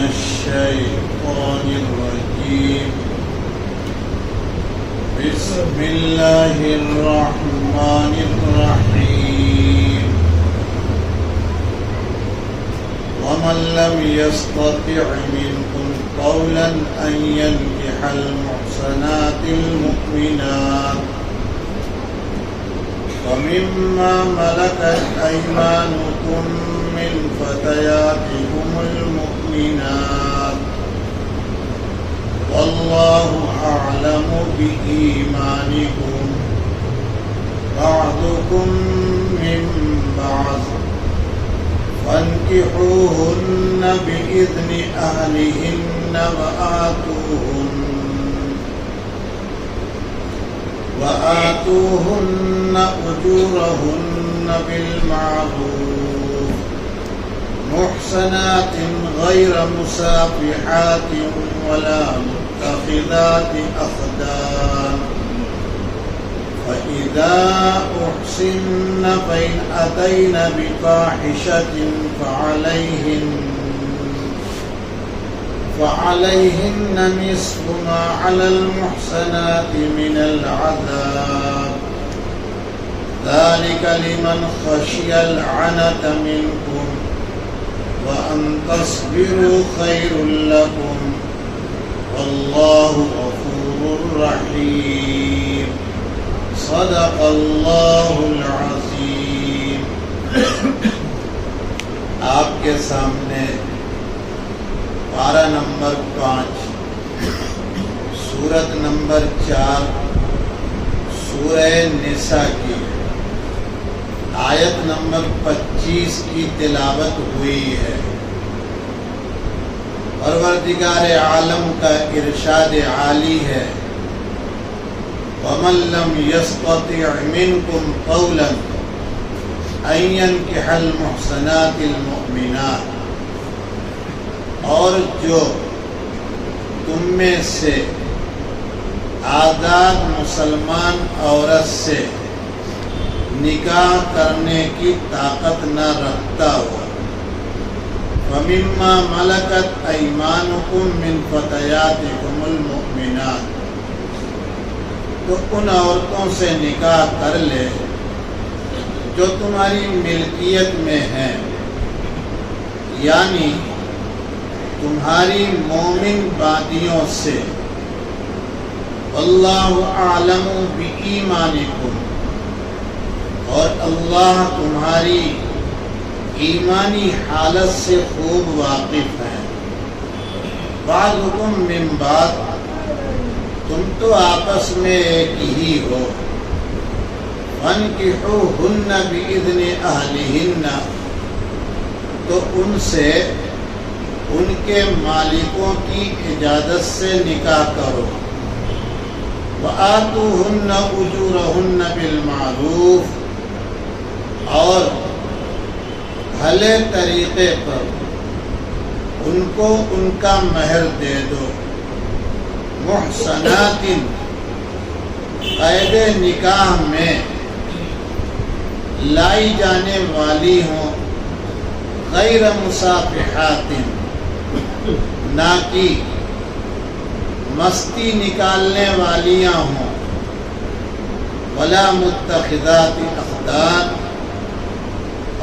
الشيطان الرجيم بسم الله الرحمن الرحيم ومن لم يستطع منكم قولا أن ينكح المحصنات المؤمنات ومما ملكت أيمانكم من فتياتكم المؤمنات والله أعلم بإيمانكم بعضكم من بعض فانكحوهن بإذن أهلهن وآتوهن أجورهن بالمعروف محصنات غير مسافحات ولا متخذات أخدان فإذا أحصن فإن أتين بفاحشة فعليهن نصف ما على المحصنات من العذاب ذلك لمن خشي العنة منكم وأن تصبروا خير لكم والله غفور رحيم صدق الله العظيم. آپ کے سامنے پارہ نمبر 5 سورت نمبر 4 سورہ نساء کی آیت نمبر 25 کی تلاوت ہوئی ہے. پروردگار عالم کا ارشاد عالی ہے وَمَن لَّمْ يَسْتَطِعْ مِنكُمْ قَوْلًا أَن يَنكِحَ الْمُحْصَنَاتِ الْمُؤْمِنَاتِ، اور جو تم میں سے آزاد مسلمان عورت سے نکاح کرنے کی طاقت نہ رکھتا ہو فَمِمَّا مَلَكَتْ أَيْمَانُكُم مِّن فَتَيَاتِكُمُ الْمُؤْمِنَاتِ، تو ان عورتوں سے نکاح کر لے جو تمہاری ملکیت میں ہیں، یعنی تمہاری مومن باندیوں سے. اللہ اعلم بایمانکم، اور اللہ تمہاری ایمانی حالت سے خوب واقف ہے. بعضکم من بعض، تم تو آپس میں ایک ہی ہو. فانکحوہن بإذن اہلہن، تو ان سے ان کے مالکوں کی اجازت سے نکاح کرو. وآتوہن اجورہن بالمعروف، اور بھلے طریقے پر ان کو ان کا مہر دے دو. محصنات، قید نکاح میں لائی جانے والی ہوں. غیر مصافحات، نہ کہ مستی نکالنے والیاں ہوں. ولا متخذات اخدان،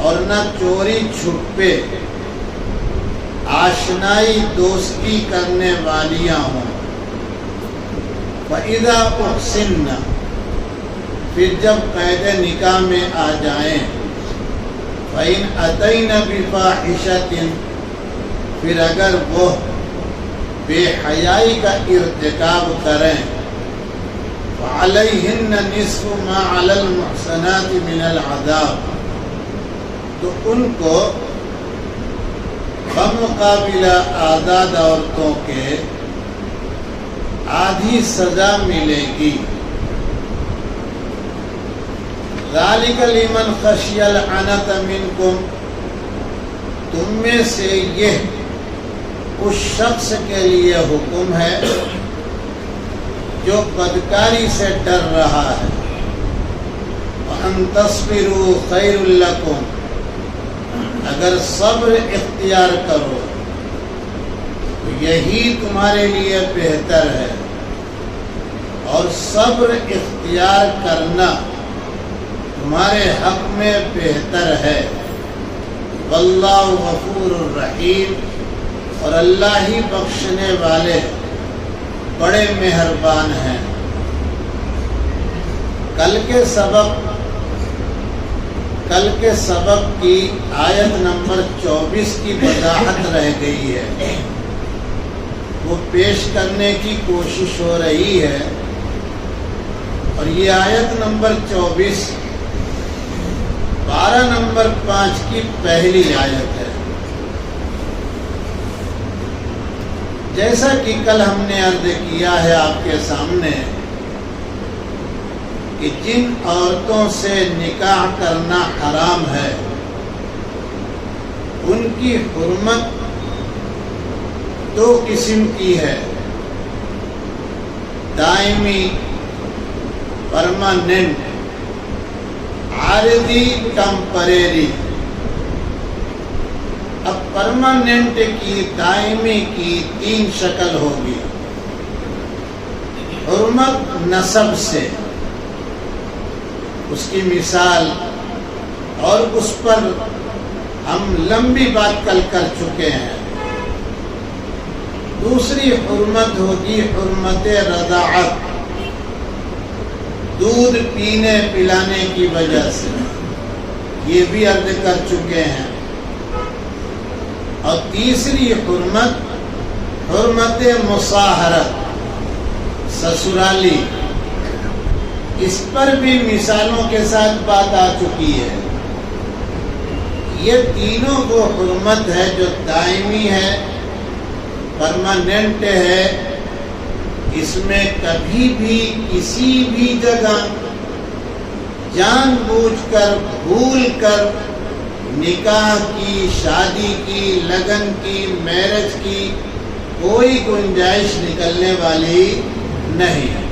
اور نہ چوری چھپے آشنائی دوستی کرنے والیاں ہوں. فَإِذَا أُحْصِنَّ، پھر جب قید نکاح میں آ جائیں. فَإِنْ أَتَيْنَ بِفَاحِشَةٍ، پھر اگر وہ بے حیائی کا ارتکاب کریں. فَعَلَيْهِنَّ نِصْفُ مَا عَلَى الْمُحْصَنَاتِ مِنَ الْعَذَابِ، تو ان کو بمقابلہ آزاد عورتوں کے آدھی سزا ملے گی. ذَلِكَ لِمَنْ خَشِيَ الْعَنَتَ مِنْكُمْ، تم میں سے یہ اس شخص کے لیے حکم ہے جو بدکاری سے ڈر رہا ہے. وَأَن تَصْبِرُوا خَيْرٌ لَكُمْ، اگر صبر اختیار کرو یہی تمہارے لیے بہتر ہے، اور صبر اختیار کرنا تمہارے حق میں بہتر ہے۔ واللہ غفور الرحیم، اور اللہ ہی بخشنے والے بڑے مہربان ہیں۔ کل کے سبق کی آیت نمبر 24 کی وضاحت رہ گئی ہے، وہ پیش کرنے کی کوشش ہو رہی ہے، اور یہ آیت نمبر 24 پارہ نمبر 5 کی پہلی آیت ہے۔ جیسا کہ کل ہم نے عرض کیا ہے آپ کے سامنے کہ جن عورتوں سے نکاح کرنا حرام ہے ان کی حرمت دو قسم کی ہے، دائمی پرماننٹ، عارضی ٹمپریری۔ اب پرماننٹ کی، دائمی کی 3 شکل ہوگی۔ حرمت نسب سے، اس کی مثال اور اس پر ہم لمبی بات کل کر چکے ہیں۔ دوسری حرمت ہوگی حرمت رضاعت، دودھ پینے پلانے کی وجہ سے، یہ بھی عرض کر چکے ہیں۔ اور تیسری حرمت حرمت مصاہرت، سسرالی، اس پر بھی مثالوں کے ساتھ بات آ چکی ہے۔ یہ تینوں وہ حرمت ہے جو دائمی ہے، پرماننٹ ہے، اس میں کبھی بھی کسی بھی جگہ جان بوجھ کر بھول کر نکاح کی، شادی کی، لگن کی، میرج کی کوئی گنجائش نکلنے والی نہیں۔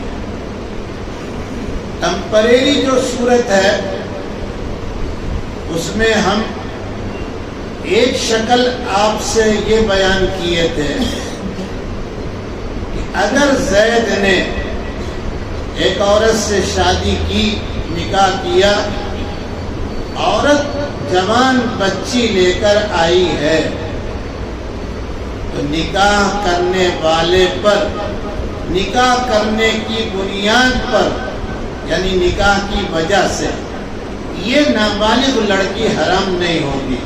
ٹمپریری جو صورت ہے اس میں ہم ایک شکل آپ سے یہ بیان کیے تھے کہ اگر زید نے ایک عورت سے شادی کی، نکاح کیا، عورت جوان بچی لے کر آئی ہے، تو نکاح کرنے والے پر نکاح کرنے کی بنیاد پر، یعنی نکاح کی وجہ سے، یہ نابالغ لڑکی حرام نہیں ہوگی۔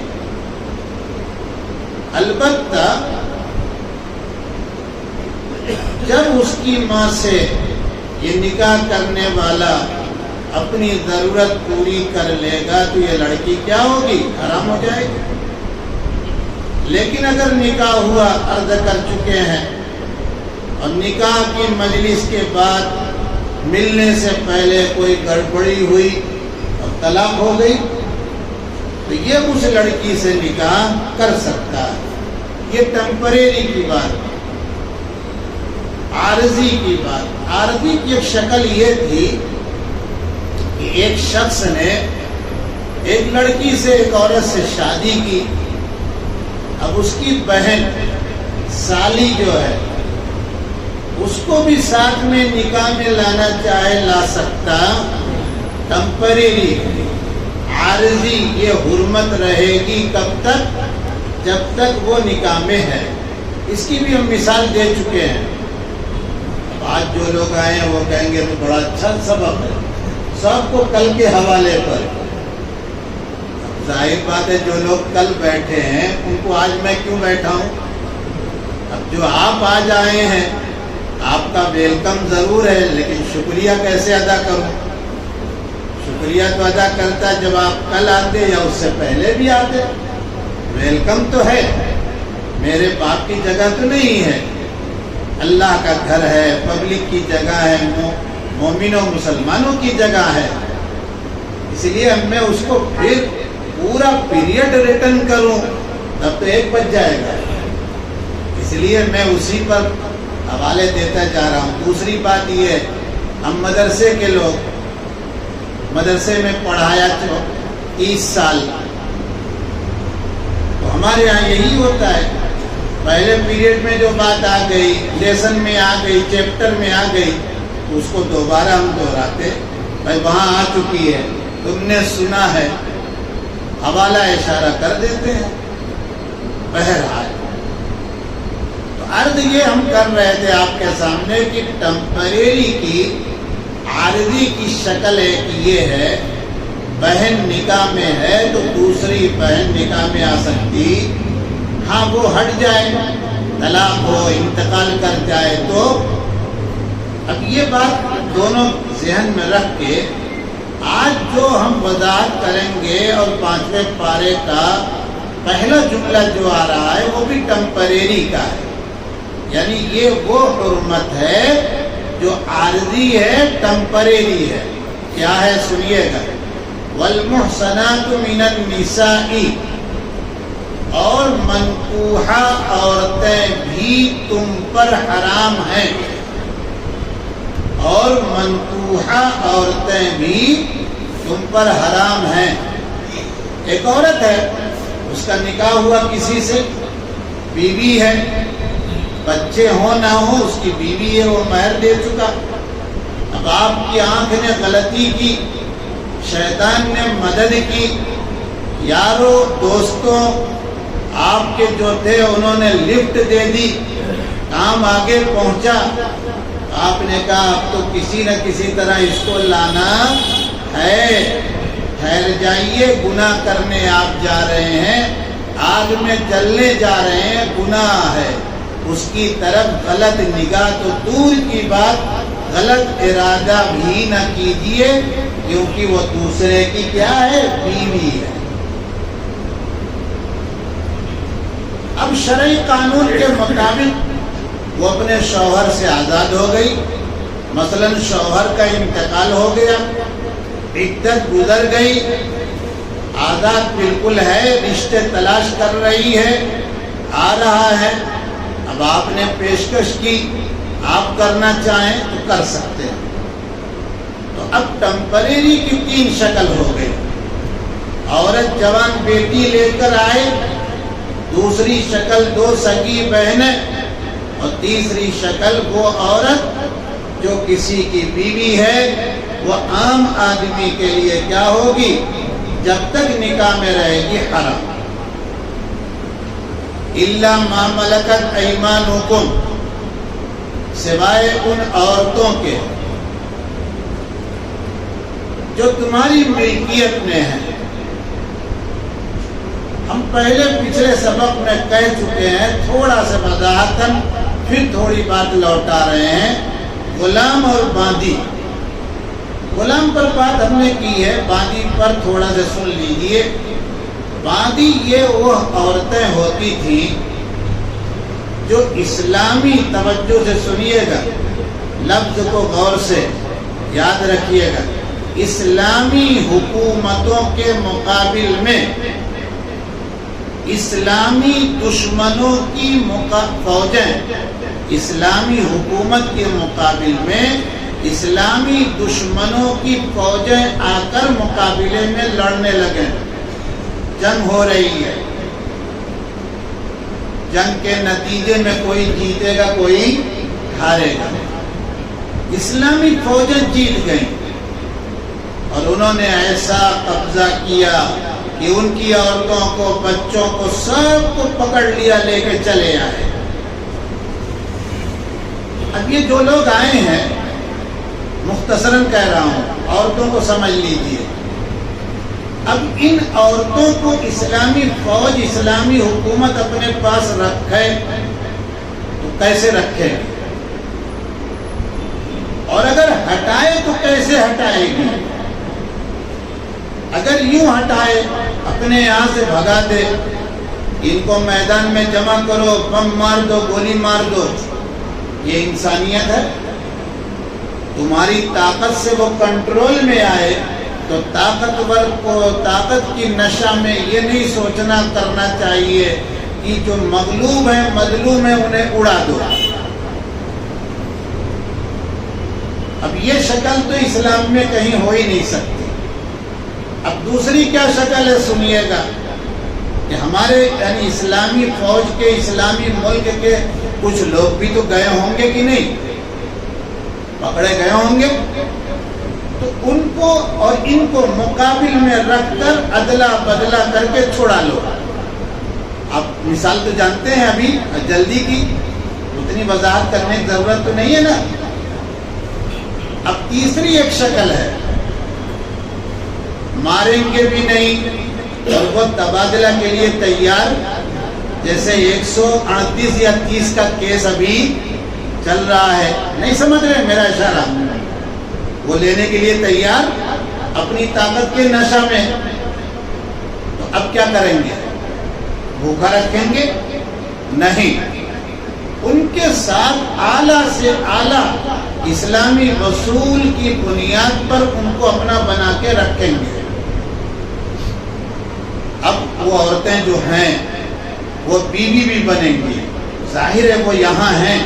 البتہ جب اس کی ماں سے یہ نکاح کرنے والا اپنی ضرورت پوری کر لے گا تو یہ لڑکی کیا ہوگی؟ حرام ہو جائے گی۔ لیکن اگر نکاح ہوا، عرض کر چکے ہیں، اور نکاح کی مجلس کے بعد ملنے سے پہلے کوئی گڑبڑی ہوئی اور طلاق ہو گئی، تو یہ اس لڑکی سے نکاح کر سکتا ہے۔ یہ ٹمپریری کی بات، عارضی کی بات۔ عارضی کی ایک شکل یہ تھی کہ ایک شخص نے ایک لڑکی سے، ایک عورت سے شادی کی، اب اس کی بہن سالی جو ہے اس کو بھی ساتھ میں نکاح میں لانا چاہے لا سکتا۔ ٹمپریری، عارضی، یہ حرمت رہے گی کب تک؟ جب تک وہ نکاح میں ہے۔ اس کی بھی ہم مثال دے چکے ہیں۔ آج جو لوگ آئے ہیں وہ کہیں گے تو بڑا اچھا سبق ہے، سب کو کل کے حوالے پر۔ ظاہر بات ہے جو لوگ کل بیٹھے ہیں ان کو آج میں کیوں بیٹھا ہوں؟ اب جو آپ آج آئے ہیں آپ کا ویلکم ضرور ہے، لیکن شکریہ کیسے ادا کروں؟ شکریہ تو ادا کرتا جب آپ کل آتے یا اس سے پہلے بھی آتے۔ ویلکم تو ہے، میرے باپ کی جگہ تو نہیں ہے، اللہ کا گھر ہے، پبلک کی جگہ ہے، مومنوں مسلمانوں کی جگہ ہے، اس لیے میں اس کو پھر پورا پیریڈ ریٹرن کروں تب تو 1 بج جائے گا، اس لیے میں اسی پر حوالے دیتا جا رہا ہوں۔ دوسری بات یہ ہے، ہم مدرسے کے لوگ، مدرسے میں پڑھایا 30 سال، تو ہمارے ہاں یہی ہوتا ہے، پہلے پیریڈ میں جو بات آ گئی، لیسن میں آ گئی، چیپٹر میں آ گئی، تو اس کو دوبارہ ہم دہراتے، بھائی وہاں آ چکی ہے، تم نے سنا ہے، حوالہ اشارہ کر دیتے ہیں۔ بہرحال تو عرض یہ ہم کر رہے تھے آپ کے سامنے کہ ٹمپریری کی عارضی کی شکل ایک یہ ہے، بہن نکاح میں ہے تو دوسری بہن نکاح میں آ سکتی، ہاں وہ ہٹ جائے، طلاق ہو، انتقال کر جائے تو۔ اب یہ بات دونوں ذہن میں رکھ کے آج جو ہم وضاحت کریں گے، اور 5ویں پارے کا پہلا جملہ جو آ رہا ہے وہ بھی ٹمپریری کا ہے، یعنی یہ وہ حرمت ہے جو عارضی ہے، ٹمپریری ہے۔ کیا ہے سنیے گا، والمحصنات من النساء، اور منکوحہ عورتیں بھی تم پر حرام ہیں، اور منکوحہ عورتیں بھی تم پر حرام ہیں۔ ایک عورت ہے، اس کا نکاح ہوا کسی سے، بیوی ہے، بچے ہو نہ ہو اس کی بیوی ہے، وہ مہر دے چکا۔ اب آپ کی آنکھ نے غلطی کی، شیطان نے مدد کی، یاروں دوستوں آپ کے جو تھے انہوں نے لفٹ دے دی، کام آگے پہنچا، آپ نے کہا اب تو کسی نہ کسی طرح اس کو لانا ہے، ٹھہر جائیے، گناہ کرنے آپ جا رہے ہیں، آگ میں جلنے جا رہے ہیں، گناہ ہے۔ اس کی طرف غلط نگاہ تو دور کی بات، غلط ارادہ بھی نہ کیجیے، کیونکہ وہ دوسرے کی کیا ہے، بیوی ہے۔ اب شرعی قانون کے مطابق وہ اپنے شوہر سے آزاد ہو گئی، مثلا شوہر کا انتقال ہو گیا، عدت گزر گئی، آزاد بالکل ہے، رشتے تلاش کر رہی ہے، آ رہا ہے، اب آپ نے پیشکش کی، آپ کرنا چاہیں تو کر سکتے ہیں۔ تو اب ٹمپریری کی 3 شکل ہو گئی، عورت جوان بیٹی لے کر آئے، دوسری شکل 2 سگی بہنیں، اور تیسری شکل وہ عورت جو کسی کی بیوی ہے، وہ عام آدمی کے لیے کیا ہوگی، جب تک نکاح میں رہے گی حرام، الا ما ملکت ایمانکم، سوائے ان عورتوں کے جو تمہاری ملکیت میں ہیں۔ ہم پہلے پچھلے سبق میں کہہ چکے ہیں، تھوڑا سا وضاحتاً پھر تھوڑی بات لوٹا رہے ہیں، غلام اور باندی۔ غلام پر بات ہم نے کی ہے، باندی پر تھوڑا سا سن لیجئے۔ باندی یہ وہ عورتیں ہوتی تھیں جو اسلامی، توجہ سے سنیے گا، لفظ کو غور سے یاد رکھیے گا، اسلامی حکومتوں کے مقابل میں اسلامی دشمنوں کی فوجیں، اسلامی حکومت کے مقابل میں اسلامی دشمنوں کی فوجیں آ کر مقابلے میں لڑنے لگے، جنگ ہو رہی ہے، جنگ کے نتیجے میں کوئی جیتے گا کوئی ہارے گا۔ اسلامی فوجیں جیت گئیں اور انہوں نے ایسا قبضہ کیا کہ ان کی عورتوں کو، بچوں کو، سب کو پکڑ لیا، لے کے چلے آئے۔ اب یہ جو لوگ آئے ہیں، مختصراً کہہ رہا ہوں، عورتوں کو سمجھ لیجیے، اب ان عورتوں کو اسلامی فوج، اسلامی حکومت اپنے پاس رکھے تو کیسے رکھے، اور اگر ہٹائے تو کیسے ہٹائے گی؟ اگر یوں ہٹائے، اپنے یہاں سے بھگا دے، ان کو میدان میں جمع کرو، بم مار دو، گولی مار دو، یہ انسانیت ہے؟ تمہاری طاقت سے وہ کنٹرول میں آئے تو طاقتور کو طاقت کی نشہ میں یہ نہیں سوچنا کرنا چاہیے کہ جو مغلوب ہیں، مظلوم ہیں، انہیں اڑا دو۔ اب یہ شکل تو اسلام میں کہیں ہو ہی نہیں سکتی۔ اب دوسری کیا شکل ہے سنیے گا، کہ ہمارے یعنی اسلامی فوج کے اسلامی ملک کے کچھ لوگ بھی تو گئے ہوں گے کہ نہیں، پکڑے گئے ہوں گے، تو ان کو اور ان کو مقابل میں رکھ کر ادلا بدلا کر کے چھوڑا لو۔ آپ مثال تو جانتے ہیں، ابھی جلدی کی اتنی وضاحت کرنے کی ضرورت تو نہیں ہے نا۔ اب تیسری ایک شکل ہے، ماریں گے بھی نہیں اور وہ تبادلہ کے لیے تیار، جیسے 138 یا 30 کا کیس ابھی چل رہا ہے، نہیں سمجھ رہے میرا اشارہ؟ وہ لینے کے لیے تیار اپنی طاقت کے نشہ میں، تو اب کیا کریں گے؟ بھوکا رکھیں گے؟ نہیں، ان کے ساتھ اعلیٰ سے اعلیٰ اسلامی اصول کی بنیاد پر ان کو اپنا بنا کے رکھیں گے۔ اب وہ عورتیں جو ہیں وہ بیوی بھی بنیں گی، ظاہر ہے وہ یہاں ہیں،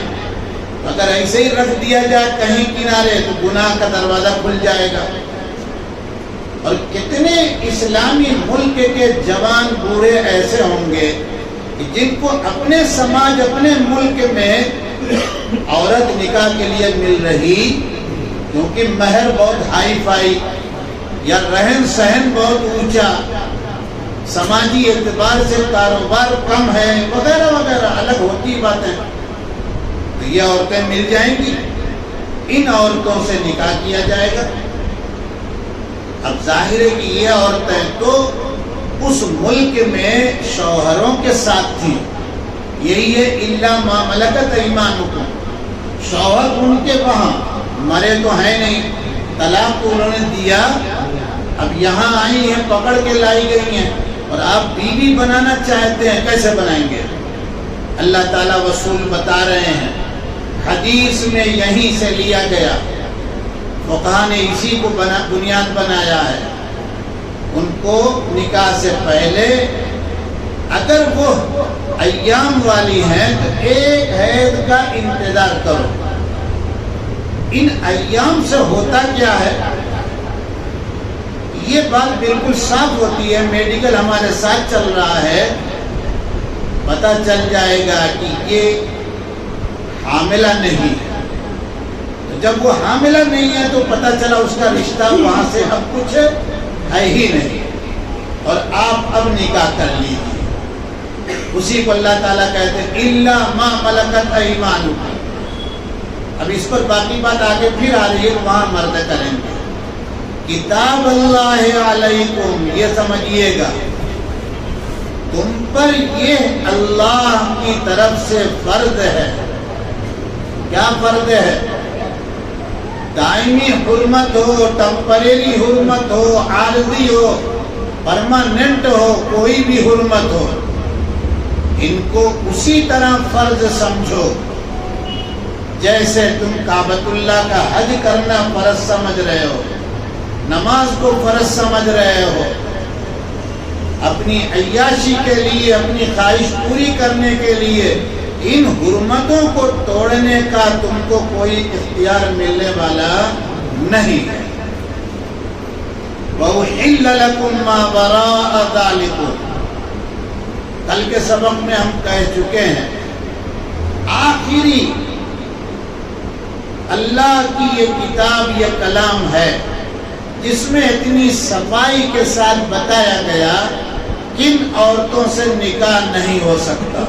اگر ایسے ہی رکھ دیا جائے کہیں کنارے تو گناہ کا دروازہ کھل جائے گا۔ اور کتنے اسلامی ملک کے جوان بوڑھے ایسے ہوں گے کہ جن کو اپنے سماج اپنے ملک میں عورت نکاح کے لیے مل رہی، کیونکہ مہر بہت ہائی فائی یا رہن سہن بہت اونچا، سماجی اعتبار سے کاروبار کم ہے وغیرہ وغیرہ الگ ہوتی باتیں، تو یہ عورتیں مل جائیں گی، ان عورتوں سے نکاح کیا جائے گا۔ اب ظاہر ہے کہ یہ عورتیں تو اس ملک میں شوہروں کے ساتھ تھیں، یہی ہے الا ما ملکت ایمانکم، شوہر ان کے وہاں مرے تو ہیں نہیں، طلاق تو انہوں نے دیا، اب یہاں آئی ہیں، پکڑ کے لائی گئی ہیں، اور آپ بیوی بنانا چاہتے ہیں، کیسے بنائیں گے؟ اللہ تعالیٰ رسول بتا رہے ہیں، حدیث میں یہیں سے لیا گیا، فقہاء نے اسی کو بنیاد بنایا ہے۔ ان کو نکاح سے پہلے اگر وہ ایام والی ہیں تو ایک حید کا انتظار کرو۔ ان ایام سے ہوتا کیا ہے؟ یہ بات بالکل صاف ہوتی ہے، میڈیکل ہمارے ساتھ چل رہا ہے، پتہ چل جائے گا کہ یہ حاملہ نہیں ہے، تو جب وہ حاملہ نہیں ہے تو پتہ چلا اس کا رشتہ وہاں سے اب کچھ ہے ہی نہیں، اور آپ اب نکاح کر لیجیے، اسی کو اللہ تعالیٰ کہتے ہیں الا ما ملکت ایمانکم۔ اب اس پر باقی بات آگے پھر آ رہی ہے، وہاں مرد کریں گے۔ کتاب اللہ علیکم، یہ سمجھیے گا تم پر یہ اللہ کی طرف سے فرض ہے۔ کیا فرض ہے؟ دائمی حرمت ہو، ٹمپریری حرمت ہو، عارضی ہو، پرماننٹ ہو، کوئی بھی حرمت ہو، ان کو اسی طرح فرض سمجھو جیسے تم کعبۃ اللہ کا حج کرنا فرض سمجھ رہے ہو، نماز کو فرض سمجھ رہے ہو، اپنی عیاشی کے لیے، اپنی خواہش پوری کرنے کے لیے ان حرمتوں کو توڑنے کا تم کو کوئی اختیار ملنے والا نہیں ہے۔ وَأُحِلَّ لَكُم مَّا وَرَاءَ ذَلِكُمْ، کل کے سبق میں ہم کہہ چکے ہیں، آخری اللہ کی یہ کتاب، یہ کلام ہے جس میں اتنی صفائی کے ساتھ بتایا گیا کن عورتوں سے نکاح نہیں ہو سکتا۔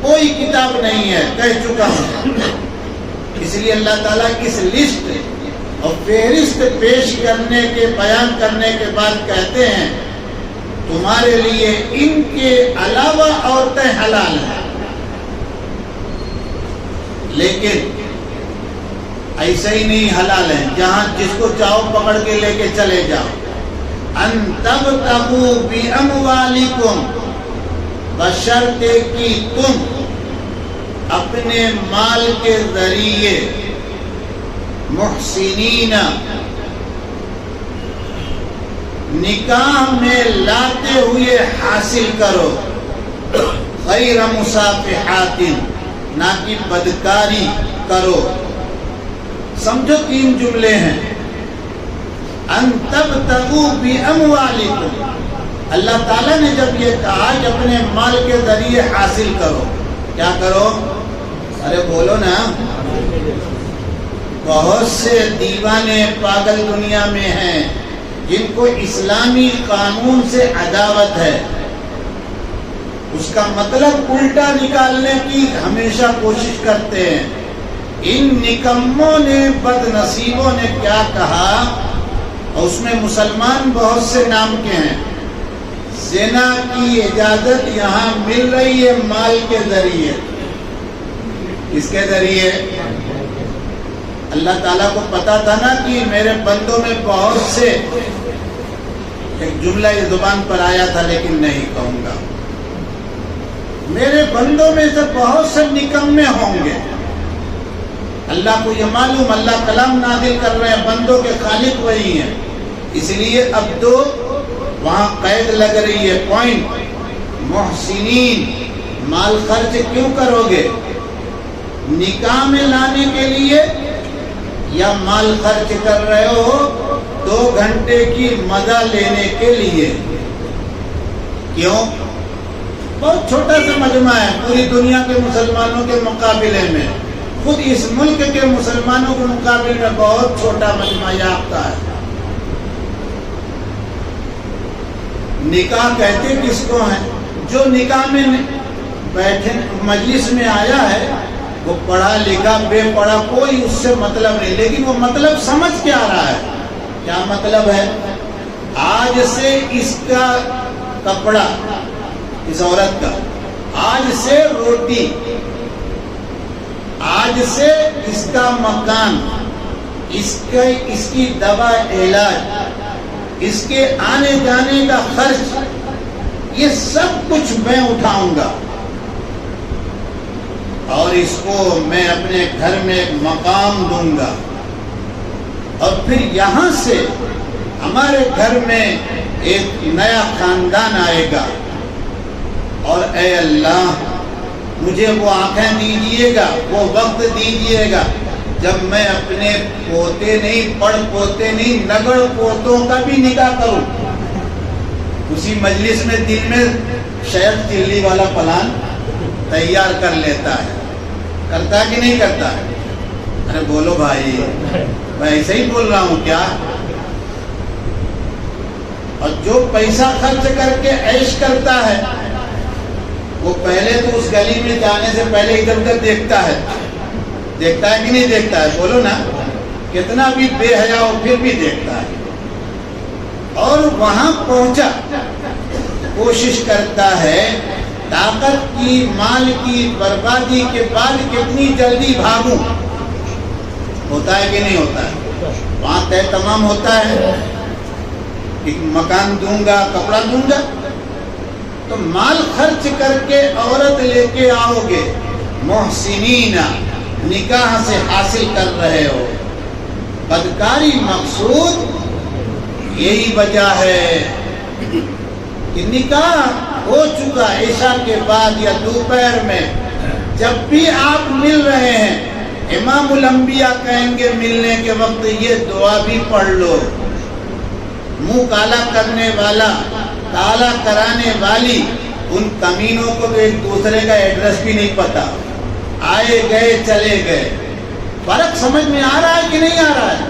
کوئی کتاب نہیں ہے، کہہ چکا ہوں، اس لیے اللہ تعالیٰ اس لسٹ اور فہرست پیش کرنے کے، بیان کرنے کے بعد کہتے ہیں تمہارے لیے ان کے علاوہ عورتیں حلال ہیں، لیکن ایسے ہی نہیں حلال ہیں جہاں جس کو چاہو پکڑ کے لے کے چلے جاؤ۔ ان تبتغوا باموالکم، بشرطے کہ تم اپنے مال کے ذریعے محسنین نکاح میں لاتے ہوئے حاصل کرو، غیر مصافحات، نہ کہ بدکاری کرو۔ سمجھو تین جملے ہیں، ان تبتغوا باموالکم، اللہ تعالیٰ نے جب یہ کہا کہ اپنے مال کے ذریعے حاصل کرو، کیا کرو؟ ارے بولو نا۔ بہت سے دیوانے پاگل دنیا میں ہیں جن کو اسلامی قانون سے عداوت ہے، اس کا مطلب الٹا نکالنے کی ہمیشہ کوشش کرتے ہیں۔ ان نکموں نے، بد نصیبوں نے کیا کہا، اور اس میں مسلمان بہت سے نام کے ہیں، زنا کی اجازت یہاں مل رہی ہے مال کے ذریعے۔ کس کے ذریعے؟ اللہ تعالیٰ کو پتا تھا نا کہ میرے بندوں میں بہت سے، ایک جملہ اس زبان پر آیا تھا لیکن نہیں کہوں گا، میرے بندوں میں سے بہت سے نکمے ہوں گے۔ اللہ کو یہ معلوم، اللہ کلام نازل کر رہے ہیں، بندوں کے خالق وہی ہیں، اس لیے اب تو وہاں قید لگ رہی ہے، پوائنٹ۔ محسنین، مال خرچ کیوں کرو گے؟ نکاح میں لانے کے لیے یا مال خرچ کر رہے ہو 2 گھنٹے کی مزہ لینے کے لیے؟ کیوں؟ بہت چھوٹا سا مجمع ہے پوری دنیا کے مسلمانوں کے مقابلے میں، خود اس ملک کے مسلمانوں کے مقابلے میں بہت چھوٹا مجمع یافتہ ہے۔ نکاح کہتے کس کو ہیں؟ جو نکاح میں بیٹھے مجلس میں آیا ہے وہ پڑھا لکھا بے پڑھا کوئی اس سے مطلب نہیں، لیکن وہ مطلب سمجھ کے آ رہا ہے۔ کیا مطلب ہے؟ آج سے اس کا کپڑا، اس عورت کا، آج سے روٹی، آج سے اس کا مکان، اس کی دوا علاج، اس کے آنے جانے کا خرچ، یہ سب کچھ میں اٹھاؤں گا، اور اس کو میں اپنے گھر میں ایک مقام دوں گا، اور پھر یہاں سے ہمارے گھر میں ایک نیا خاندان آئے گا، اور اے اللہ مجھے وہ آنکھیں دیجیے گا، وہ وقت دیجیے گا جب میں اپنے پوتے نہیں، پڑ پوتے نہیں، نگڑ پوتوں کا بھی نکاح کروں۔ اسی مجلس میں دل میں شیخ چلی والا پلان تیار کر لیتا ہے، کرتا ہے کہ نہیں کرتا ہے؟ ارے بولو بھائی، میں ایسے ہی بول رہا ہوں کیا؟ اور جو پیسہ خرچ کر کے عیش کرتا ہے وہ پہلے تو اس گلی میں جانے سے پہلے ادھر ادھر دیکھتا ہے کہ نہیں دیکھتا ہے؟ بولو نا، کتنا بھی بے حیا ہو پھر بھی دیکھتا ہے، اور وہاں پہنچا کوشش کرتا ہے طاقت کی، مال کی بربادی کے بعد کتنی جلدی بھاگوں۔ ہوتا ہے کہ نہیں ہوتا ہے؟ وہاں طے تمام ہوتا ہے، ایک مکان دوں گا، کپڑا دوں گا، تو مال خرچ کر کے عورت لے کے آؤ گے، محسنین، نکاح سے حاصل کر رہے ہو۔ بدکاری مقصود یہی وجہ ہے کہ نکاح ہو چکا، عشاء کے بعد یا دوپہر میں جب بھی آپ مل رہے ہیں، امام الانبیاء کہیں گے ملنے کے وقت یہ دعا بھی پڑھ لو۔ منہ کالا کرنے والا، کالا کرانے والی، ان کمینوں کو تو ایک دوسرے کا ایڈریس بھی نہیں پتا، آئے گئے چلے گئے۔ فرق سمجھ میں آ رہا ہے کہ نہیں آ رہا ہے؟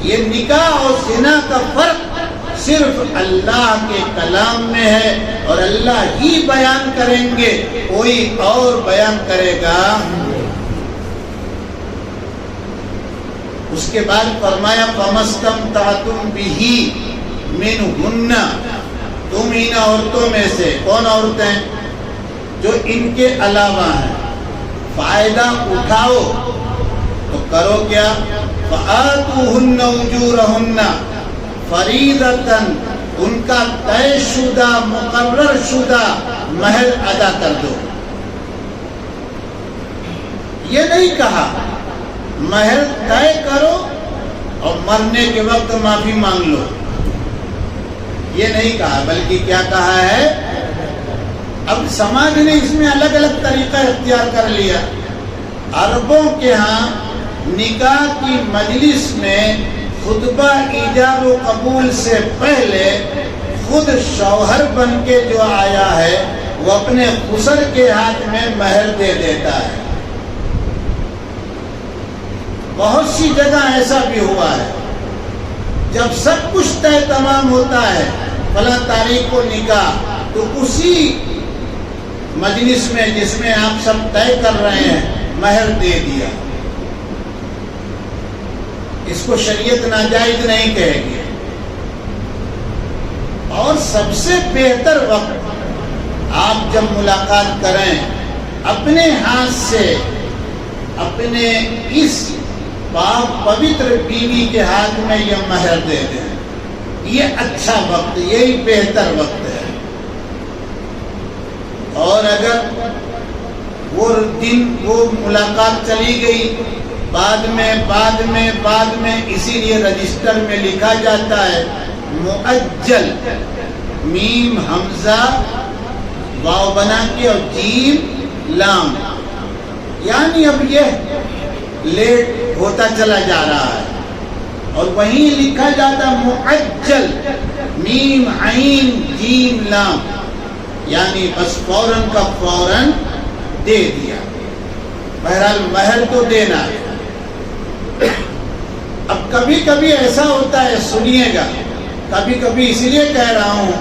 یہ نکاح اور زنا کا فرق صرف اللہ کے کلام میں ہے، اور اللہ ہی بیان کریں گے، کوئی اور بیان کرے گا؟ اس کے بعد فرمایا فَمَسْتَمْتَعْتُمْ بِهِ مِنْهُنَّ، تم ان عورتوں میں سے، کون عورتیں؟ جو ان کے علاوہ ہیں، فائدہ اٹھاؤ تو کرو کیا؟ فَآتُوهُنَّ أُجُورَهُنَّ فَرِيضَةً، ان کا طے شدہ، مقرر شدہ مہر ادا کر دو۔ یہ نہیں کہا مہر طے کرو اور مرنے کے وقت معافی مانگ لو، یہ نہیں کہا، بلکہ کیا کہا ہے؟ اب سماج نے اس میں الگ الگ طریقہ اختیار کر لیا۔ عربوں کے ہاں نکاح کی مجلس میں خطبہ ایجاب و قبول سے پہلے خود شوہر بن کے جو آیا ہے وہ اپنے خسر کے ہاتھ میں مہر دے دیتا ہے. بہت سی جگہ ایسا بھی ہوا ہے، جب سب کچھ طے تمام ہوتا ہے فلاں تاریخ کو نکاح، تو اسی مجلس میں جس میں آپ سب طے کر رہے ہیں مہر دے دیا. اس کو شریعت ناجائز نہیں کہے گی. اور سب سے بہتر وقت آپ جب ملاقات کریں، اپنے ہاتھ سے اپنے اس پاک پوتر بیوی کے ہاتھ میں یہ مہر دے دیں. یہ اچھا وقت، یہی بہتر وقت ہے. اور اگر وہ دن وہ ملاقات چلی گئی بعد میں اسی لیے رجسٹر میں لکھا جاتا ہے مؤجل، میم حمزہ واو بنا کے اور جیم لام، یعنی اب یہ لیٹ ہوتا چلا جا رہا ہے. اور وہیں لکھا جاتا مؤجل، میم عین جیم لام، یعنی بس فوراً کا فوراً دے دیا. بہرحال مہر تو دینا ہے. اب کبھی کبھی ایسا ہوتا ہے، سنیے گا، کبھی کبھی اس لیے کہہ رہا ہوں،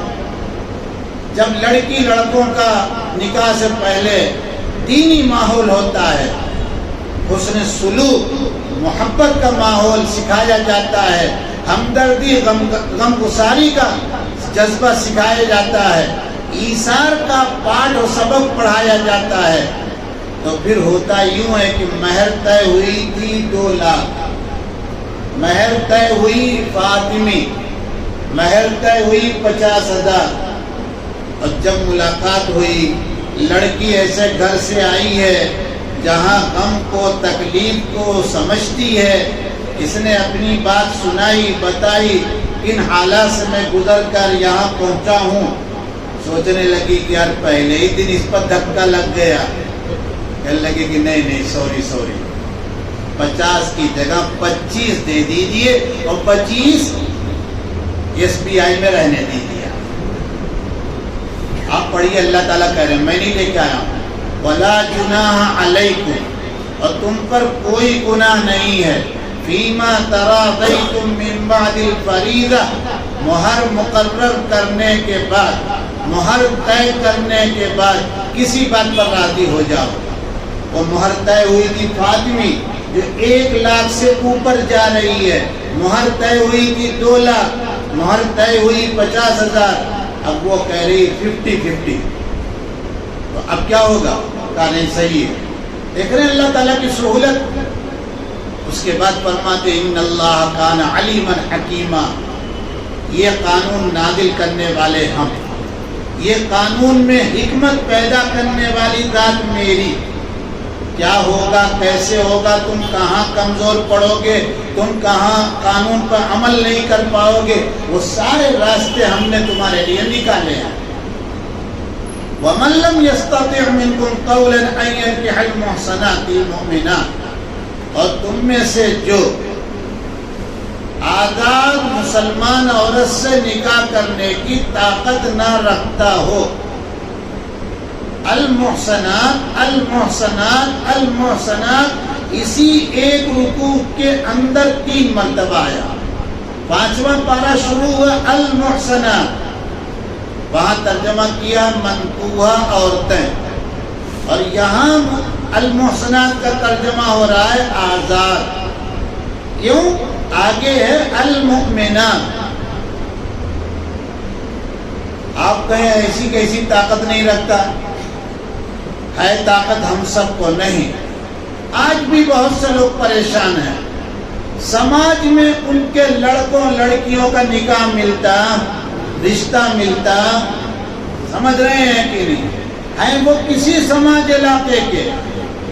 جب لڑکی لڑکوں کا نکاح سے پہلے دینی ماحول ہوتا ہے، حسن سلوک، محبت کا ماحول سکھایا جاتا ہے، ہمدردی غم گساری کا جذبہ سکھایا جاتا ہے، ایثار کا پاٹھ و سبق پڑھایا جاتا ہے، تو پھر ہوتا یوں ہے کہ مہر طے ہوئی تھی 2 لاکھ، مہر طے ہوئی فاطمی، مہر طے ہوئی 50,000. اور جب ملاقات ہوئی، لڑکی ایسے گھر سے آئی ہے جہاں غم کو تکلیف کو سمجھتی ہے، اس نے اپنی بات سنائی بتائی، ان حالات سے میں گزر کر یہاں پہنچا ہوں. سوچنے لگی کہ یار پہلے ہی دن اس پر دھکا لگ گیا. کہنے لگے کہ نہیں سوری 50 کی جگہ 25 دے دیجئے اور 25 SBI میں رہنے دیجئے. آپ پڑھیے، اللہ تعالیٰ کہہ رہے ہیں، میں نہیں لے کے آیا ہوں. وَلَا جُنَاحَ عَلَيْكُمْ، اور تم پر کوئی گناہ نہیں ہے، فِيمَا تَرَاضَيْتُم مِّن بَعْدِ الْفَرِيضَةِ، مہر مقرر کرنے کے بعد، مہر طے کرنے کے بعد کسی بات پر راضی ہو جاؤ. وہ مہر طے ہوئی تھی فاطمی جو 1 لاکھ سے اوپر جا رہی ہے، مہر طے ہوئی تھی 2 لاکھ، مہر طے ہوئی 50,000. اب وہ کہہ رہی 50-50. تو اب کیا ہوگا؟ کہا نہیں صحیح ہے. دیکھ رہے ہیں اللہ تعالیٰ کی سہولت. اس کے بعد فرماتے ان اللہ کان علیما حکیما، یہ قانون نازل کرنے والے ہم، یہ قانون میں حکمت پیدا کرنے والی ذات میری. کیا ہوگا، کیسے ہوگا، تم کہاں کمزور پڑو گے، تم کہاں قانون پر عمل نہیں کر پاؤ گے، وہ سارے راستے ہم نے تمہارے لیے نکالے ہیں. وَمَن لَّمْ يَسْتَطِعْ مِنكُمْ قَوْلًا أَن يَنكِحَ الْمُحْصَنَاتِ الْمُؤْمِنَاتِ، اور تم میں سے جو آزاد مسلمان عورت سے نکاح کرنے کی طاقت نہ رکھتا ہو. المحسنات المحسنات المحسنات، اسی ایک رکوع کے اندر 3 مرتبہ آیا. 5واں پارہ شروع ہوا المحسنات، وہاں ترجمہ کیا منکوحہ عورتیں، اور یہاں المحسنات کا ترجمہ ہو رہا ہے آزاد. کیوں؟ آگے ہے المؤمنات. آپ کہیں ایسی کیسی طاقت نہیں رکھتا، ہے طاقت ہم سب کو نہیں. آج بھی بہت سے لوگ پریشان ہیں. سماج میں ان کے لڑکوں لڑکیوں کا نکاح ملتا، رشتہ ملتا، سمجھ رہے ہیں کہ نہیں؟ ہیں وہ کسی سماج علاقے کے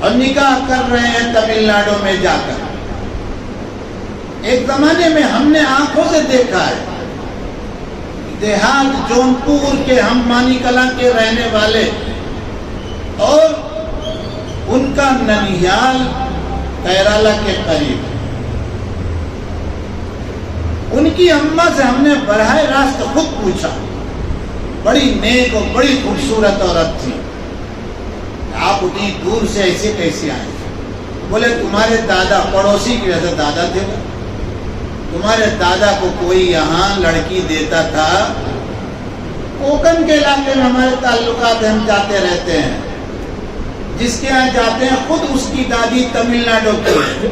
اور نکاح کر رہے ہیں تمل ناڈو میں جا کر. ایک زمانے میں ہم نے آنکھوں سے دیکھا ہے، دیہات جونپور کے ہم مانی کلاں کے رہنے والے، اور ان کا ننیال کیرالہ کے قریب. ان کی اماں سے ہم نے براہ راست خود پوچھا بڑی نیک اور بڑی خوبصورت عورت تھی. آپ اتنی دور سے ایسے کیسے آئے؟ بولے تمہارے دادا، پڑوسی کی وجہ سے دادا تھے وہ، تمہارے دادا کو کوئی یہاں لڑکی دیتا تھا. کوکن کے علاقے میں ہمارے تعلقات، ہم جاتے رہتے ہیں، جس کے یہاں جاتے ہیں خود اس کی دادی تمل ناڈو کی ہے.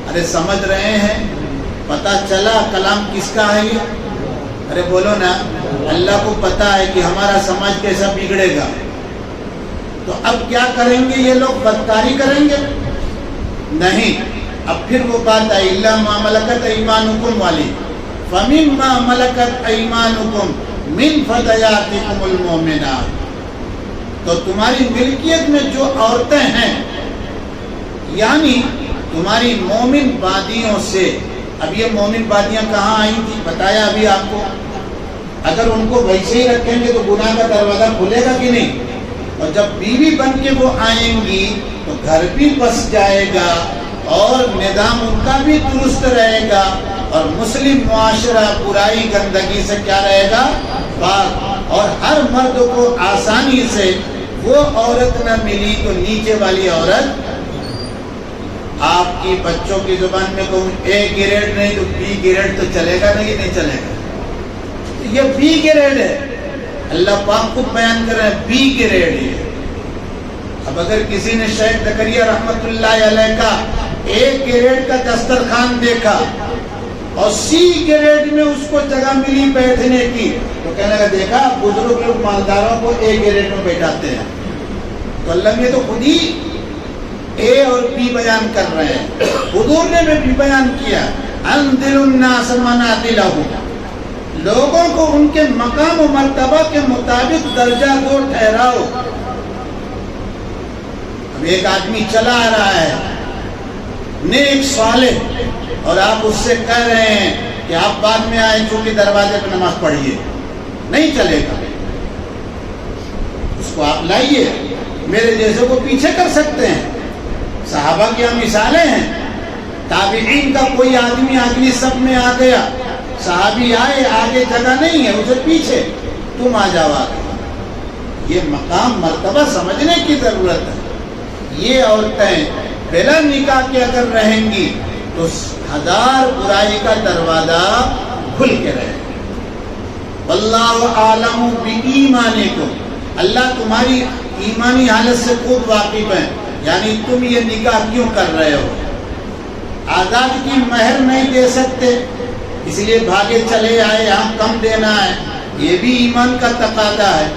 ارے سمجھ رہے ہیں؟ پتا چلا کلام کس کا ہے یہ؟ ارے بولو نا. اللہ کو پتا ہے کہ ہمارا سماج کیسا بگڑے گا، تو اب کیا کریں گے یہ لوگ؟ بدکاری کریں گے؟ نہیں. اب پھر وہ بات ہے الا ما ملکت ایمانکم والی، فمما ملکت ایمانکم من فتیاتکم المؤمنات. تو تمہاری ملکیت میں جو عورتیں ہیں، یعنی تمہاری مومن بادیوں سے. اب یہ مومن بادیاں کہاں آئی تھی بتایا ابھی آپ کو. اگر ان کو ویسے ہی رکھیں گے تو گناہ کا دروازہ کھلے گا کہ نہیں؟ اور جب بیوی بن کے وہ آئیں گی تو گھر بھی بس جائے گا اور نظام ان کا بھی درست رہے گا، اور مسلم معاشرہ برائی گندگی سے کیا رہے گا؟ پاک. اور ہر مرد کو آسانی سے وہ عورت نہ ملی تو نیچے والی عورت. آپ کی بچوں کی زبان میں کہوں اے گریڈ نہیں تو بی گریڈ تو چلے گا نہیں؟ نہیں چلے گا. یہ بی گریڈ ہے، اللہ پاک خود بیان کر رہے ہیں بی گریڈ ہے. اب اگر کسی نے شیخ زکریا رحمت اللہ علیہ کا اے گریڈ کا دسترخوان دیکھا اور سی گریڈ میں اس کو جگہ ملی بیٹھنے کی تو کہنے لگا دیکھا بزرگ لوگ مالداروں کو اے گریڈ میں بیٹھاتے ہیں. تو اللہ نے تو خود ہی اے اور بی بیان کر رہے ہیں. حضور نے بھی بیان کیا انذر الناس منازلہم، لوگوں کو ان کے مقام و مرتبہ کے مطابق درجہ دو ٹھہراؤ. اب ایک آدمی چلا آ رہا ہے نیک صالح، اور آپ اس سے کہہ رہے ہیں کہ آپ بعد میں آئیں چونکہ دروازے پہ نماز پڑھیے، نہیں چلے گا. اس کو آپ لائیے، میرے جیسے کو پیچھے کر سکتے ہیں. صحابہ کی مثالیں ہیں. تابعین کا کوئی آدمی اگلی صف میں آ گیا، صحابی آئے، آگے جگہ نہیں ہے، اسے پیچھے، تم آ جاؤ آگے. یہ مقام مرتبہ سمجھنے کی ضرورت ہے. یہ عورتیں بلا نکاح کے اگر رہیں گی تو ہزار برائی کا دروازہ کھل کے رہے گا. واللہ عالم بایمانکم، اللہ تمہاری ایمانی حالت سے خوب واقف ہے. یعنی تم یہ نکاح کیوں کر رہے ہو؟ آزاد کی مہر نہیں دے سکتے اس لیے بھاگے چلے آئے، یہاں کم دینا ہے، یہ بھی ایمان کا تقاضا ہے.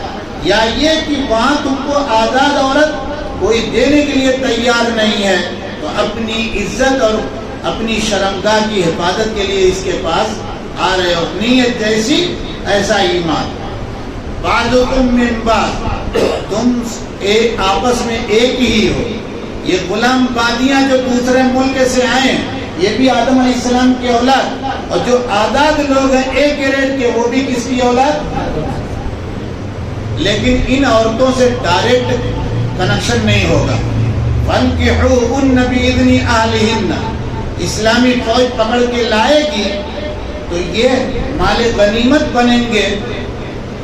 یا یہ کہ وہاں تم کو آزاد عورت کوئی دینے کے لیے تیار نہیں ہے تو اپنی عزت اور اپنی شرمگاہ کی حفاظت کے لیے اس کے پاس آ رہے ہو. نیت جیسی ایسا ایمان. بعضکم من بعض، تم آپس میں ایک ہی ہو. یہ غلام بادیاں جو دوسرے ملک سے آئے یہ بھی آدم علیہ السلام کی اولاد، اور جو آزاد لوگ ہیں ایک گریڈ کے وہ بھی کس کی اولاد. لیکن ان عورتوں سے ڈائریکٹ کنیکشن نہیں ہوگا. فَانْكِحُوهُنَّ بِإِذْنِ أَهْلِهِنَّ، اسلامی فوج پکڑ کے لائے گی تو یہ مال غنیمت بنیں گے.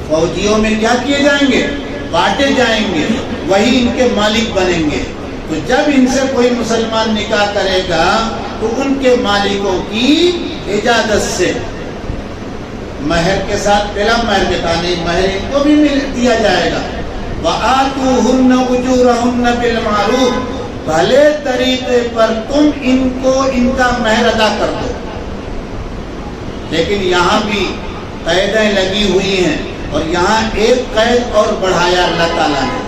فوجیوں میں کیا کیے جائیں گے؟ بانٹے جائیں گے، وہی ان کے مالک بنیں گے. تو جب ان سے کوئی مسلمان نکاح کرے گا تو ان کے مالکوں کی اجازت سے مہر کے ساتھ، پہلا مہر کے تانے مہر ان کو بھی دیا جائے گا. وَآتُوهُنَّ أُجُورَهُنَّ بِالْمَعْرُوفِ، بھلے طریقے پر تم ان کو ان کا مہر ادا کر دو. لیکن یہاں بھی قیدیں لگی ہوئی ہیں، اور یہاں ایک قید اور بڑھایا اللہ تعالیٰ نے.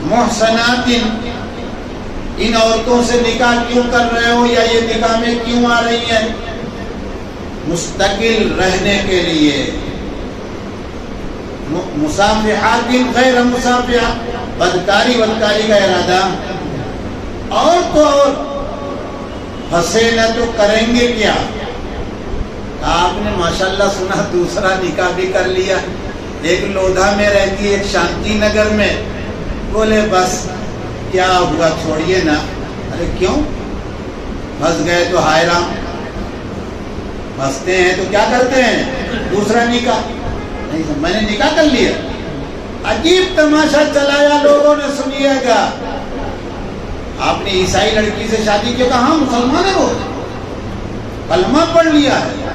محسنات، ان عورتوں سے نکاح کیوں کر رہے ہو یا یہ نکاح میں کیوں آ رہی ہیں؟ مستقل رہنے کے لیے. مصافحات غیر مصافحات، بدکاری کا ارادہ. اور تو اور پھنسے نہ تو کریں گے کیا؟ آپ نے ماشاءاللہ سنا دوسرا نکاح بھی کر لیا. ایک لودھا میں رہتی ہے، ایک شانتی نگر میں. بولے بس کیا ہوا چھوڑیے نا. ارے کیوں؟ پھنس گئے تو ہائے رام. پھنستے ہیں تو کیا کرتے ہیں؟ دوسرا نکاح. نہیں سمجھ، میں نے نکاح کر لیا. عجیب تماشا چلایا لوگوں نے، سنیے گا. آپ نے عیسائی لڑکی سے شادی کی، کہا ہاں مسلمان ہے وہ، کلمہ پڑھ لیا ہے.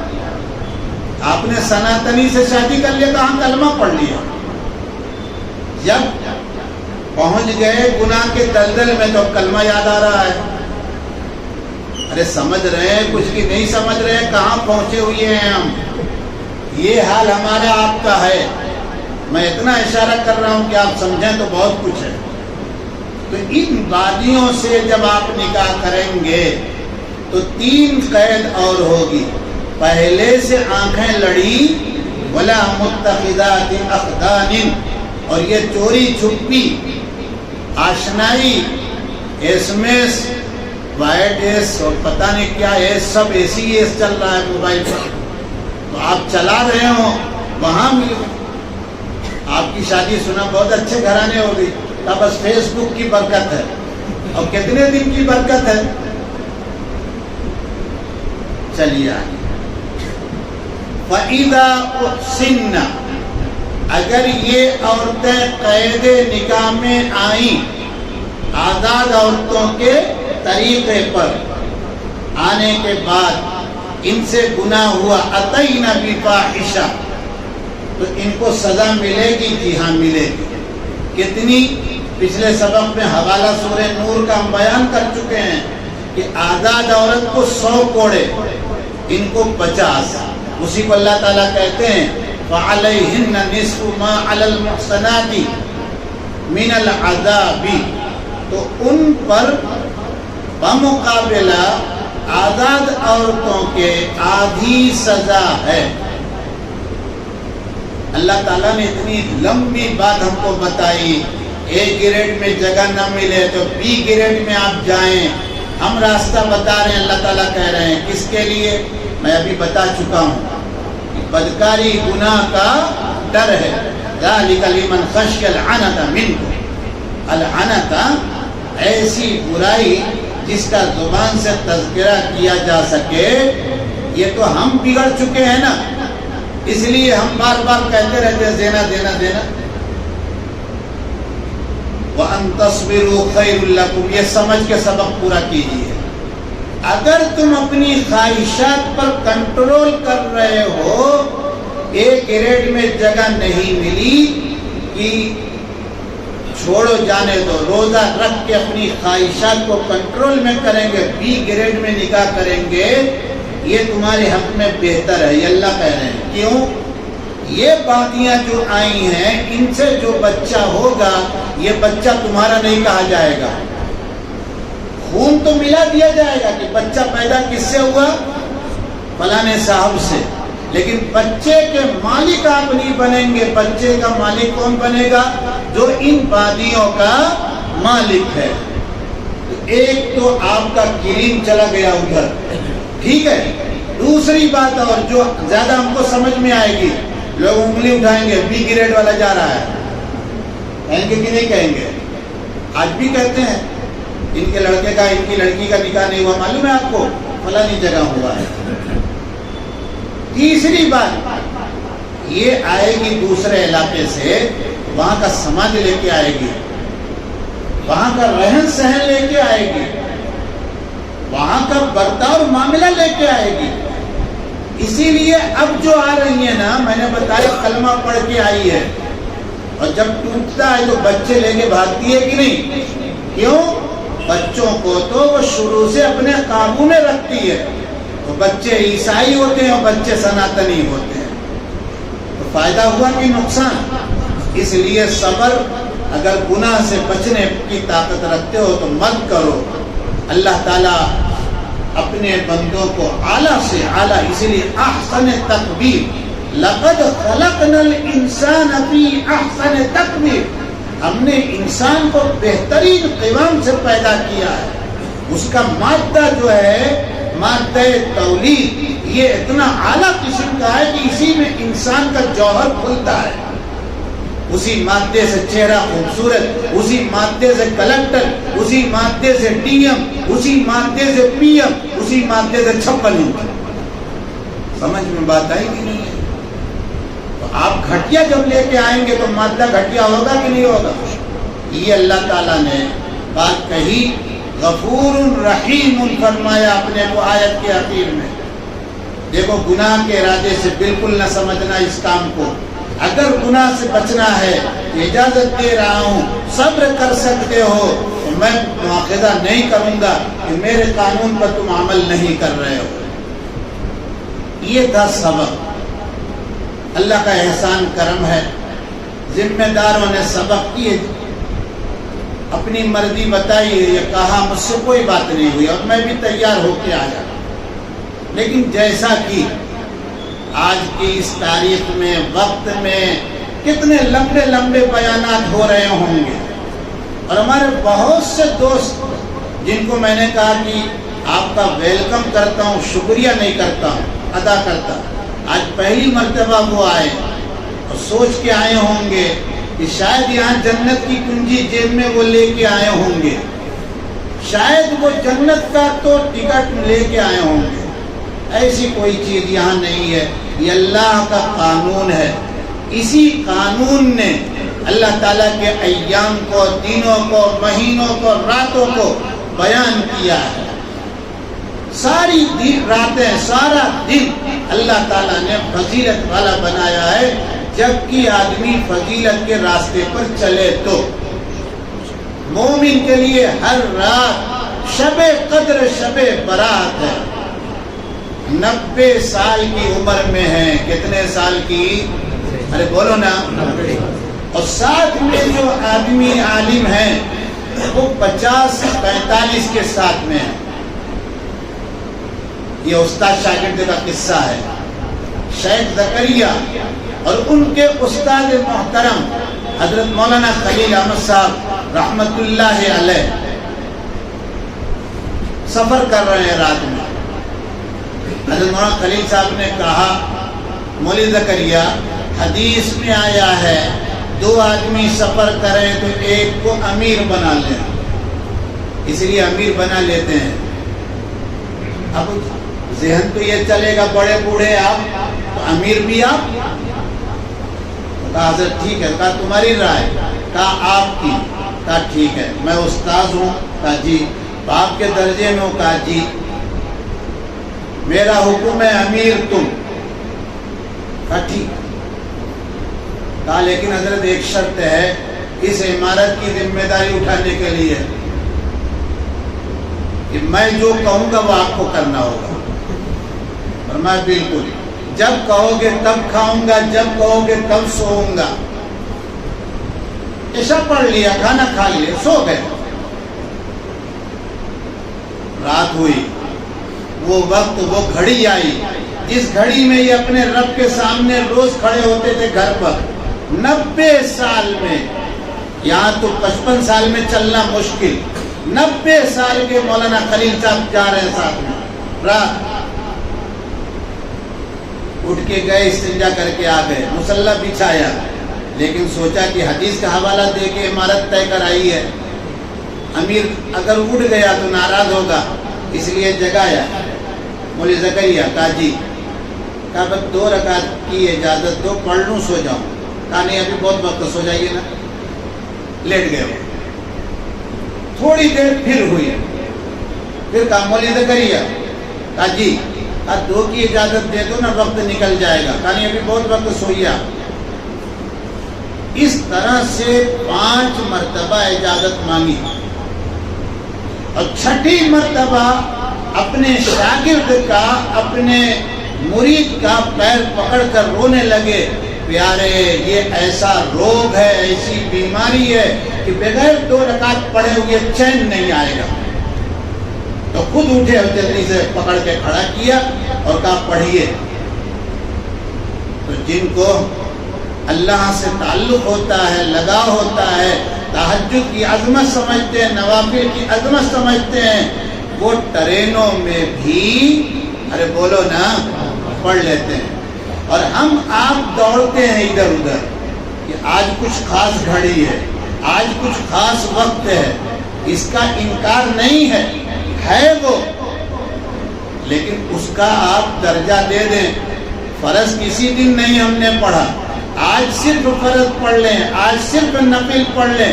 آپ نے سناتنی سے شادی کر لیا، کہا کلمہ پڑھ لیا. جب پہنچ گئے گناہ کے دلدل میں تو کلمہ یاد آ رہا ہے. ارے سمجھ رہے ہیں کچھ کی نہیں سمجھ رہے ہیں؟ کہاں پہنچے ہوئے ہیں ہم؟ یہ حال ہمارا آپ کا ہے. میں اتنا اشارہ کر رہا ہوں کہ آپ سمجھیں تو بہت کچھ ہے. تو ان بادیوں سے جب آپ نکاح کریں گے تو 3 قید اور ہوگی. پہلے سے آنکھیں لڑی، ولا متخذات اخدان، اور یہ چوری چھپی آشنائی، S M S, WhatsApp اور پتہ نہیں کیا ایس، سب ایسی ایس چل رہا ہے موبائل پر. تو آپ چلا رہے ہوں وہاں بھی آپ کی شادی سنا بہت اچھے گھرانے ہو گئی. تب بس فیس بک کی برکت ہے. اور کتنے دن کی برکت ہے؟ چلیے آگے. فَإِذَا أُحْسِنَّ، اگر یہ عورتیں قید نکاح میں آئیں، آزاد عورتوں کے طریقے پر آنے کے بعد ان سے گناہ ہوا، اَتَيْنَ بِفَاحِشَةٍ، تو ان کو سزا ملے گی. جی ہاں ملے گی. کتنی؟ پچھلے سبق میں حوالہ سورہ نور کا ہم بیان کر چکے ہیں کہ آزاد عورت کو 100 کوڑے، ان کو 50. اسی کو اللہ تعالیٰ کہتے ہیں فَعَلَيْهِنَّ نِصْفُ مَا عَلَى الْمُحْصَنَاتِ مِنَ الْعَذَابِ، تو ان پر بمقابلہ آزاد عورتوں کے آدھی سزا ہے. اللہ تعالیٰ نے اتنی لمبی بات ہم کو بتائی. اے گریڈ میں جگہ نہ ملے تو بی گریڈ میں آپ جائیں. ہم راستہ بتا رہے ہیں، اللہ تعالیٰ کہہ رہے ہیں کس کے لیے؟ میں ابھی بتا چکا ہوں کہ بدکاری گناہ کا ڈر ہے. ذَلِكَ لِمَنْ خَشِيَ الْعَنَتَ مِنْكُمْ، العنت ایسی برائی جس کا زبان سے تذکرہ کیا جا سکے. یہ تو ہم بگڑ چکے ہیں نا، اس لیے ہم بار بار کہتے رہتے ہیں دینا دینا دینا. وَأَن تَصْبِرُوا خَيْرٌ لَكُمْ، یہ سمجھ کے سبق پورا کیجیے. اگر تم اپنی خواہشات پر کنٹرول کر رہے ہو، ایک گریڈ میں جگہ نہیں ملی کہ چھوڑو جانے دو، روزہ رکھ کے اپنی خواہشات کو کنٹرول میں کریں گے، بی گریڈ میں نکاح کریں گے، یہ تمہارے حق میں بہتر ہے. یہ اللہ کہہ رہے ہیں. کیوں؟ یہ باتیاں جو آئی ہیں ان سے جو بچہ ہوگا یہ بچہ تمہارا نہیں کہا جائے گا. خون تو ملا دیا جائے گا کہ بچہ پیدا کس سے ہوا؟ فلانے صاحب سے، لیکن بچے کے مالک آپ نہیں بنیں گے. بچے کا مالک کون بنے گا؟ جو ان بادیوں کا مالک ہے. ایک تو آپ کا کریم چلا گیا ادھر، ٹھیک ہے. دوسری بات اور جو زیادہ ہم کو سمجھ میں آئے گی، لوگ انگلی اٹھائیں گے بی گریڈ والا جا رہا ہے، کہیں گے کہ نہیں کہیں گے؟ آج بھی کہتے ہیں ان کے لڑکے کا ان کی لڑکی کا نکاح نہیں ہوا، معلوم ہے آپ کو فلانی جگہ ہوا ہے. تیسری بات یہ آئے گی دوسرے علاقے سے، وہاں کا سماج لے کے آئے گی، وہاں کا رہن سہن لے کے آئے گی، وہاں کا برتاؤ معاملہ لے کے آئے گی. اسی لیے اب جو آ رہی ہیں نا، میں نے بتایا کلمہ پڑھ کے آئی ہے، اور جب ٹوٹتا ہے تو بچے لے کے بھاگتی ہے کہ نہیں؟ کیوں؟ بچوں کو تو وہ شروع سے اپنے قابو میں رکھتی ہے. تو بچے عیسائی ہوتے ہیں اور بچے سناتنی ہوتے ہیں، تو فائدہ ہوا کہ نقصان؟ اس لیے صبر، اگر گناہ سے بچنے کی طاقت رکھتے ہو تو مت کرو. اللہ تعالیٰ اپنے بندوں کو اعلیٰ سے اعلیٰ، اسی لیے احسن تقویم، لقد خلقنا الانسان فی احسن تقویم، ہم نے انسان کو بہترین قوام سے پیدا کیا ہے. اس کا مادہ جو ہے مادہ تولید یہ اتنا اعلیٰ قسم کا ہے کہ اسی میں انسان کا جوہر کھلتا ہے. اسی مادے سے چہرہ خوبصورت، اسی مادے سے کلکٹر، اسی مادے سے ڈی ایم، اسی مادے سے پی ایم، اسی مادے سے 56. سمجھ میں بات آئی کہ نہیں ہے؟ تو آپ گھٹیا جب لے کے آئیں گے تو مادہ گھٹیا ہوگا کہ نہیں ہوگا؟ یہ اللہ تعالیٰ نے بات کہی، غفور رحیم فرمایا اپنے کو آیت کے آخر میں۔ دیکھو گناہ کے ارادے سے بالکل نہ سمجھنا اس کام کو، اگر گناہ سے بچنا ہے اجازت دے رہا ہوں، صبر کر سکتے ہو تو میں مواخذہ نہیں کروں گا کہ میرے قانون پر تم عمل نہیں کر رہے ہو۔ یہ تھا سبق، اللہ کا احسان کرم ہے، ذمہ داروں نے سبق کیے، اپنی مرضی بتائی، یہ کہا مجھ سے کوئی بات نہیں ہوئی اور میں بھی تیار ہو کے آیا، لیکن جیسا کہ آج کی اس تاریخ میں وقت میں کتنے لمبے لمبے بیانات ہو رہے ہوں گے، اور ہمارے بہت سے دوست جن کو میں نے کہا کہ آپ کا ویلکم کرتا ہوں، شکریہ نہیں کرتا ہوں، ادا کرتا، آج پہلی مرتبہ وہ آئے اور سوچ کے آئے ہوں گے کہ شاید یہاں جنت کی کنجی جیب میں وہ لے کے آئے ہوں گے، شاید وہ جنت کا تو ٹکٹ لے کے آئے ہوں گے۔ ایسی کوئی چیز یہاں نہیں ہے، یہ اللہ کا قانون ہے۔ اسی قانون نے اللہ تعالیٰ کے ایام کو، دنوں کو، مہینوں کو، راتوں کو بیان کیا ہے۔ ساری راتیں، سارا دن اللہ تعالیٰ نے فضیلت والا بنایا ہے، جبکہ آدمی فضیلت کے راستے پر چلے تو۔ مومن کے لیے ہر رات شب قدر، شب برات ہے۔ 90 سال کی عمر میں ہے، کتنے سال کی؟ ارے بولو نا۔ اور ساتھ میں جو آدمی عالم ہیں وہ 50-45 کے ساتھ میں ہیں۔ یہ استاد شاگرد کا قصہ ہے۔ شیخ زکریا اور ان کے استاد محترم حضرت مولانا خلیل احمد صاحب رحمت اللہ علیہ سفر کر رہے ہیں رات میں۔ حضرت مولانا خلیل صاحب نے کہا، مولوی زکریا حدیث میں آیا ہے 2 آدمی سفر کریں تو ایک کو امیر بنا لیں، اس لیے امیر بنا لیتے ہیں۔ اب ذہن تو یہ چلے گا بڑے بوڑھے آپ تو امیر بھی آپ؟ کہا حضرت ٹھیک ہے، کہا تمہاری رائے، کہا آپ کی، کہا ٹھیک ہے، میں استاذ ہوں، کہا جی، باپ کے درجے میں ہوں، کہا جی، میرا حکم ہے امیر تم، کہا ٹھیک، کہا لیکن حضرت ایک شرط ہے، اس عمارت کی ذمہ داری اٹھانے کے لیے کہ میں جو کہوں گا وہ آپ کو کرنا ہوگا۔ فرمایا بالکل، جب کہو گے تب کھاؤں گا، جب کہو گے تب سوؤں گا۔ عشاء پڑھ لیا، کھانا کھا لیا، سو گئے۔ رات ہوئی، وہ وقت، وہ گھڑی آئی جس گھڑی میں یہ اپنے رب کے سامنے روز کھڑے ہوتے تھے گھر پر۔ 90 سال میں، یہاں تو 55 سال میں چلنا مشکل، 90 سال کے مولانا خلیل صاحب جا رہے ہیں ساتھ میں۔ رات اٹھ کے گئے، استنجا کر کے آ گئے، مصلی بچھایا، لیکن سوچا کہ حدیث کا حوالہ دے کے عمارت طے کرائی ہے، امیر اگر اٹھ گیا تو ناراض ہوگا، اس لیے جگایا۔ مولوی زکریا کہا جی، کہا بس 2 رکعت کی اجازت دو، پڑھ لوں، سو جاؤں۔ کہا نہیں ابھی بہت وقت، سو جائیے نا۔ لیٹ گئے وہ۔ تھوڑی دیر پھر ہوئی، پھر کہا مولوی زکریا، کہا جی، 2 کی اجازت دے دو نا، وقت نکل جائے گا۔ کہا نہیں ابھی بہت وقت، سوئیے۔ اس طرح سے 5 مرتبہ اجازت مانگی، اور 6ٹھی مرتبہ اپنے شاگرد کا، اپنے مرید کا پیر پکڑ کر رونے لگے، پیارے یہ ایسا روگ ہے، ایسی بیماری ہے کہ بغیر 2 رکعت پڑھے ہوئے چین نہیں آئے گا۔ تو خود اٹھے اور جلدی سے پکڑ کے کھڑا کیا اور کہا پڑھیے۔ تو جن کو اللہ سے تعلق ہوتا ہے، لگاؤ ہوتا ہے، تہجد کی عظمت سمجھتے ہیں، نوافل کی عظمت سمجھتے ہیں، وہ ٹرینوں میں بھی، ارے بولو نا، پڑھ لیتے ہیں۔ اور ہم آپ دوڑتے ہیں ادھر ادھر کہ آج کچھ خاص گھڑی ہے، آج کچھ خاص وقت ہے، اس کا انکار نہیں ہے، ہے وہ، لیکن اس کا آپ درجہ دے دیں۔ فرض کسی دن نہیں ہم نے پڑھا، آج صرف فرض پڑھ لیں، آج صرف نفل پڑھ لیں،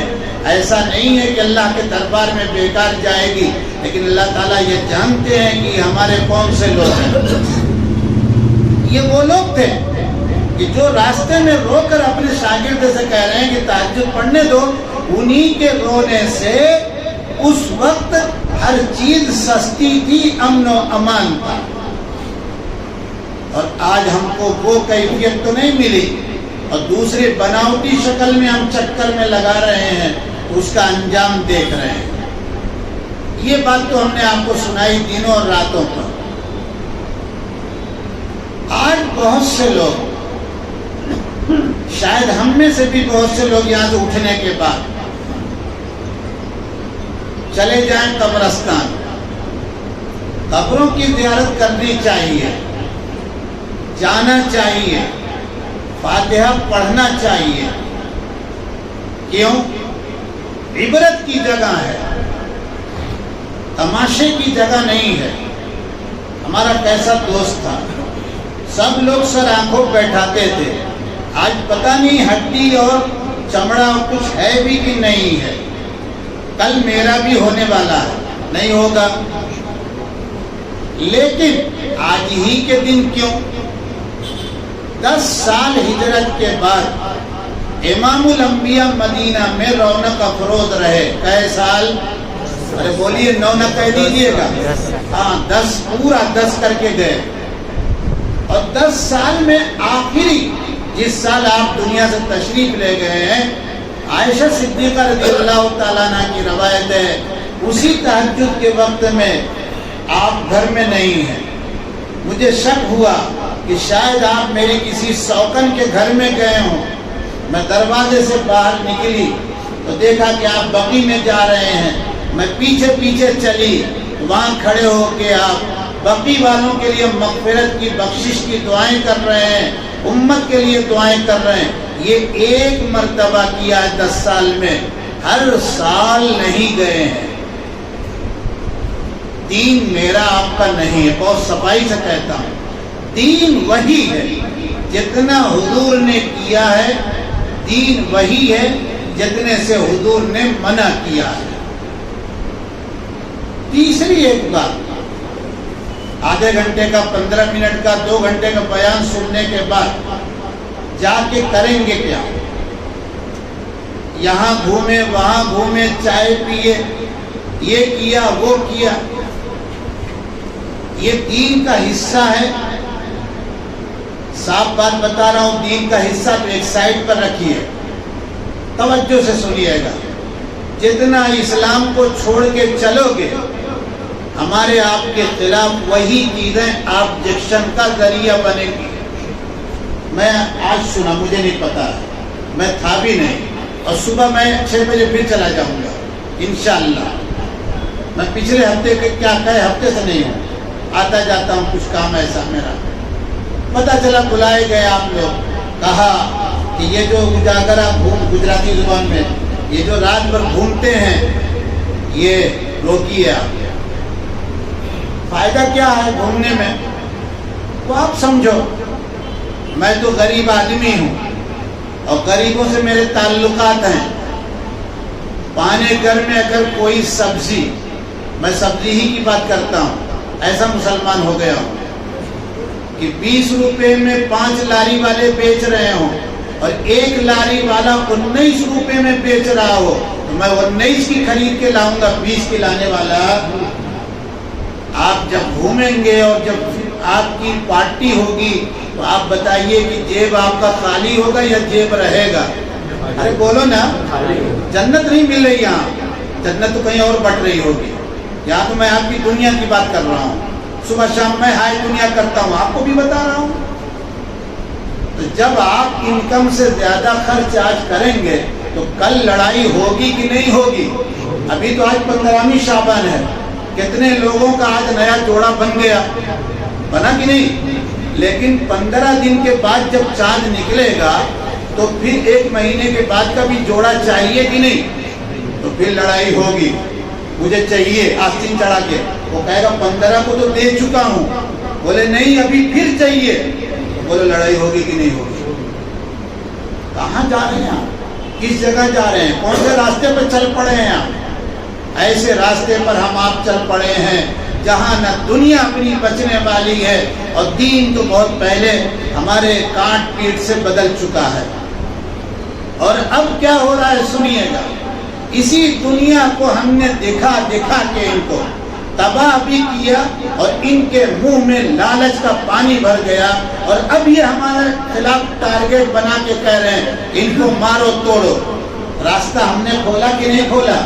ایسا نہیں ہے کہ اللہ کے دربار میں بیکار جائے گی، لیکن اللہ تعالیٰ یہ جانتے ہیں کہ ہمارے کون سے لوگ ہیں۔ یہ وہ لوگ تھے کہ جو راستے میں رو کر اپنے شاگرد سے کہہ رہے ہیں کہ تہجد پڑھنے دو، انہی کے رونے سے اس وقت ہر چیز سستی تھی، امن و امان تھا، اور آج ہم کو وہ کیفیت تو نہیں ملی، اور دوسری بناوٹی شکل میں ہم چکر میں لگا رہے ہیں، اس کا انجام دیکھ رہے ہیں۔ یہ بات تو ہم نے آپ کو سنائی دنوں اور راتوں پر۔ آج بہت سے لوگ، شاید ہم میں سے بھی بہت سے لوگ یہاں سے اٹھنے کے بعد چلے جائیں قبرستان، قبروں کی زیارت کرنی چاہیے، جانا چاہیے، فاتحہ پڑھنا چاہیے۔ کیوں؟ عبرت کی جگہ ہے، تماشے کی جگہ نہیں ہے۔ ہمارا کیسا دوست تھا، سب لوگ سر آنکھوں بیٹھاتے تھے، آج پتہ نہیں ہڈی اور چمڑا کچھ ہے بھی کہ نہیں ہے۔ کل میرا بھی ہونے والا ہے، نہیں ہوگا، لیکن آج ہی کے دن کیوں؟ 10 سال ہجرت کے بعد امام الانبیاء مدینہ میں رونق افروز رہے۔ کئے سال؟ ارے بولیے، 9 نہ کہہ دیجیے گا، ہاں 10، پورا 10 کر کے گئے۔ اور 10 سال میں آخری جس سال آپ دنیا سے تشریف لے گئے ہیں، عائشہ صدیقہ رضی اللہ تعالیٰ عنہ کی روایت ہے، اسی تہجد کے وقت میں آپ گھر میں نہیں ہیں۔ مجھے شک ہوا کہ شاید آپ میرے کسی سوکن کے گھر میں گئے ہوں۔ میں دروازے سے باہر نکلی تو دیکھا کہ آپ بقی میں جا رہے ہیں۔ میں پیچھے پیچھے چلی، وہاں کھڑے ہو کے آپ بقی والوں کے لیے مغفرت کی، بخشش کی دعائیں کر رہے ہیں، امت کے لیے دعائیں کر رہے ہیں۔ یہ ایک مرتبہ کیا ہے 10 سال میں، ہر سال نہیں گئے ہیں۔ دین میرا آپ کا نہیں ہے، بہت صفائی سے کہتا ہوں، دین وہی ہے جتنا حضور نے کیا ہے، دین وہی ہے جتنے سے حضور نے منع کیا ہے۔ تیسری ایک بات، آدھے گھنٹے کا، 15 منٹ کا، 2 گھنٹے کا بیان سننے کے بعد جا کے کریں گے کیا؟ یہاں گھومے، وہاں گھومے، چائے پیے، یہ کیا، وہ کیا۔ یہ دین کا حصہ ہے؟ صاف بات بتا رہا ہوں، دین کا حصہ تو ایک سائڈ پر رکھیے، توجہ سے سنیے گا۔ جتنا اسلام کو چھوڑ کے چلو گے، ہمارے آپ کے خلاف وہی چیزیں آبجیکشن کا ذریعہ بنے گی۔ میں آج سنا، مجھے نہیں پتا، میں تھا بھی نہیں، اور صبح میں 6 بجے پھر چلا جاؤں گا انشاءاللہ۔ میں پچھلے ہفتے کے کیا کہے ہفتے سے نہیں ہوں، آتا جاتا ہوں، کچھ کام ایسا میرا۔ پتہ چلا بلائے گئے آپ لوگ، کہا کہ یہ جو اجاگرہ گجراتی زبان میں، یہ جو رات بھر گھومتے ہیں، یہ روکیے آپ۔ فائدہ کیا ہے گھومنے میں؟ تو آپ سمجھو، میں تو غریب آدمی ہوں اور غریبوں سے میرے تعلقات ہیں۔ پانے گھر میں اگر کوئی سبزی، میں سبزی ہی کی بات کرتا ہوں، ایسا مسلمان ہو گیا ہوں کہ 20 روپے میں 5 لاری والے بیچ رہے ہوں اور ایک لاری والا 19 روپے میں بیچ رہا ہو، تو میں 19 کی خرید کے لاؤں گا، 20 کی لانے والا۔ آپ جب گھومیں گے اور جب آپ کی پارٹی ہوگی تو آپ بتائیے کہ جیب آپ کا خالی ہوگا یا جیب رہے گا؟ ارے بولو نا، جنت نہیں مل رہی یہاں، جنت تو کہیں اور بٹ رہی ہوگی۔ یہاں تو میں آپ کی دنیا کی بات کر رہا ہوں، صبح شام میں ہائی دنیا کرتا ہوں، آپ کو بھی بتا رہا ہوں۔ تو جب آپ انکم سے زیادہ خرچ آج کریں گے تو کل لڑائی ہوگی کہ نہیں ہوگی؟ ابھی تو آج 15ویں شعبان ہے، کتنے لوگوں کا آج نیا جوڑا بن گیا، بنا کہ نہیں؟ لیکن 15 دن کے بعد جب چاند نکلے گا تو پھر 1 مہینے کے بعد کا بھی جوڑا چاہیے کہ نہیں؟ تو پھر لڑائی ہوگی، مجھے چاہیے آستین چڑھا کے، وہ کہے گا 15 کو تو دے چکا ہوں، بولے نہیں ابھی پھر چاہیے، بولے لڑائی ہوگی کہ نہیں ہوگی؟ کہاں جا رہے ہیں آپ؟ کس جگہ جا رہے ہیں؟ کون سے راستے پر چل پڑے ہیں آپ؟ ایسے راستے پر ہم آپ چل پڑے ہیں جہاں نہ دنیا اپنی بچنے والی ہے اور دین تو بہت پہلے ہمارے کاٹ پیٹ سے بدل چکا ہے۔ اور اب کیا ہو رہا ہے سنیے گا، اسی دنیا کو ہم نے دکھا دکھا کے ان کو تباہ بھی کیا اور ان کے منہ میں لالچ کا پانی بھر گیا، اور اب یہ ہمارے خلاف ٹارگیٹ بنا کے کہہ رہے ہیں ان کو مارو توڑو۔ راستہ ہم نے کھولا کہ نہیں کھولا؟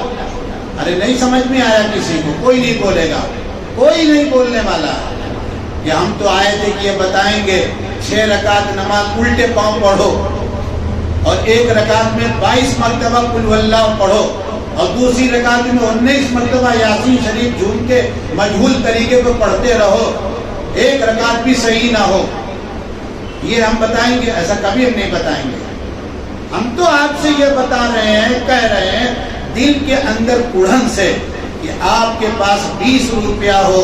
ارے نہیں سمجھ میں آیا کسی کو؟ کوئی نہیں بولے گا، کوئی نہیں بولنے والا کہ ہم تو آئے تھے کہ یہ بتائیں گے 6 رکعت نماز الٹے پاؤں پڑھو اور 1 رکعت میں 22 مرتبہ قل ہو اللہ پڑھو اور دوسری رکعت میں 19 مرتبہ یاسین شریف جھوم کے مجہول طریقے پہ پڑھتے رہو، 1 رکعت بھی صحیح نہ ہو، یہ ہم بتائیں گے؟ ایسا کبھی ہم نہیں بتائیں گے۔ ہم تو آپ سے یہ بتا رہے ہیں، کہہ رہے ہیں دل کے اندر کڑھن سے کہ آپ کے پاس 20 روپیہ ہو،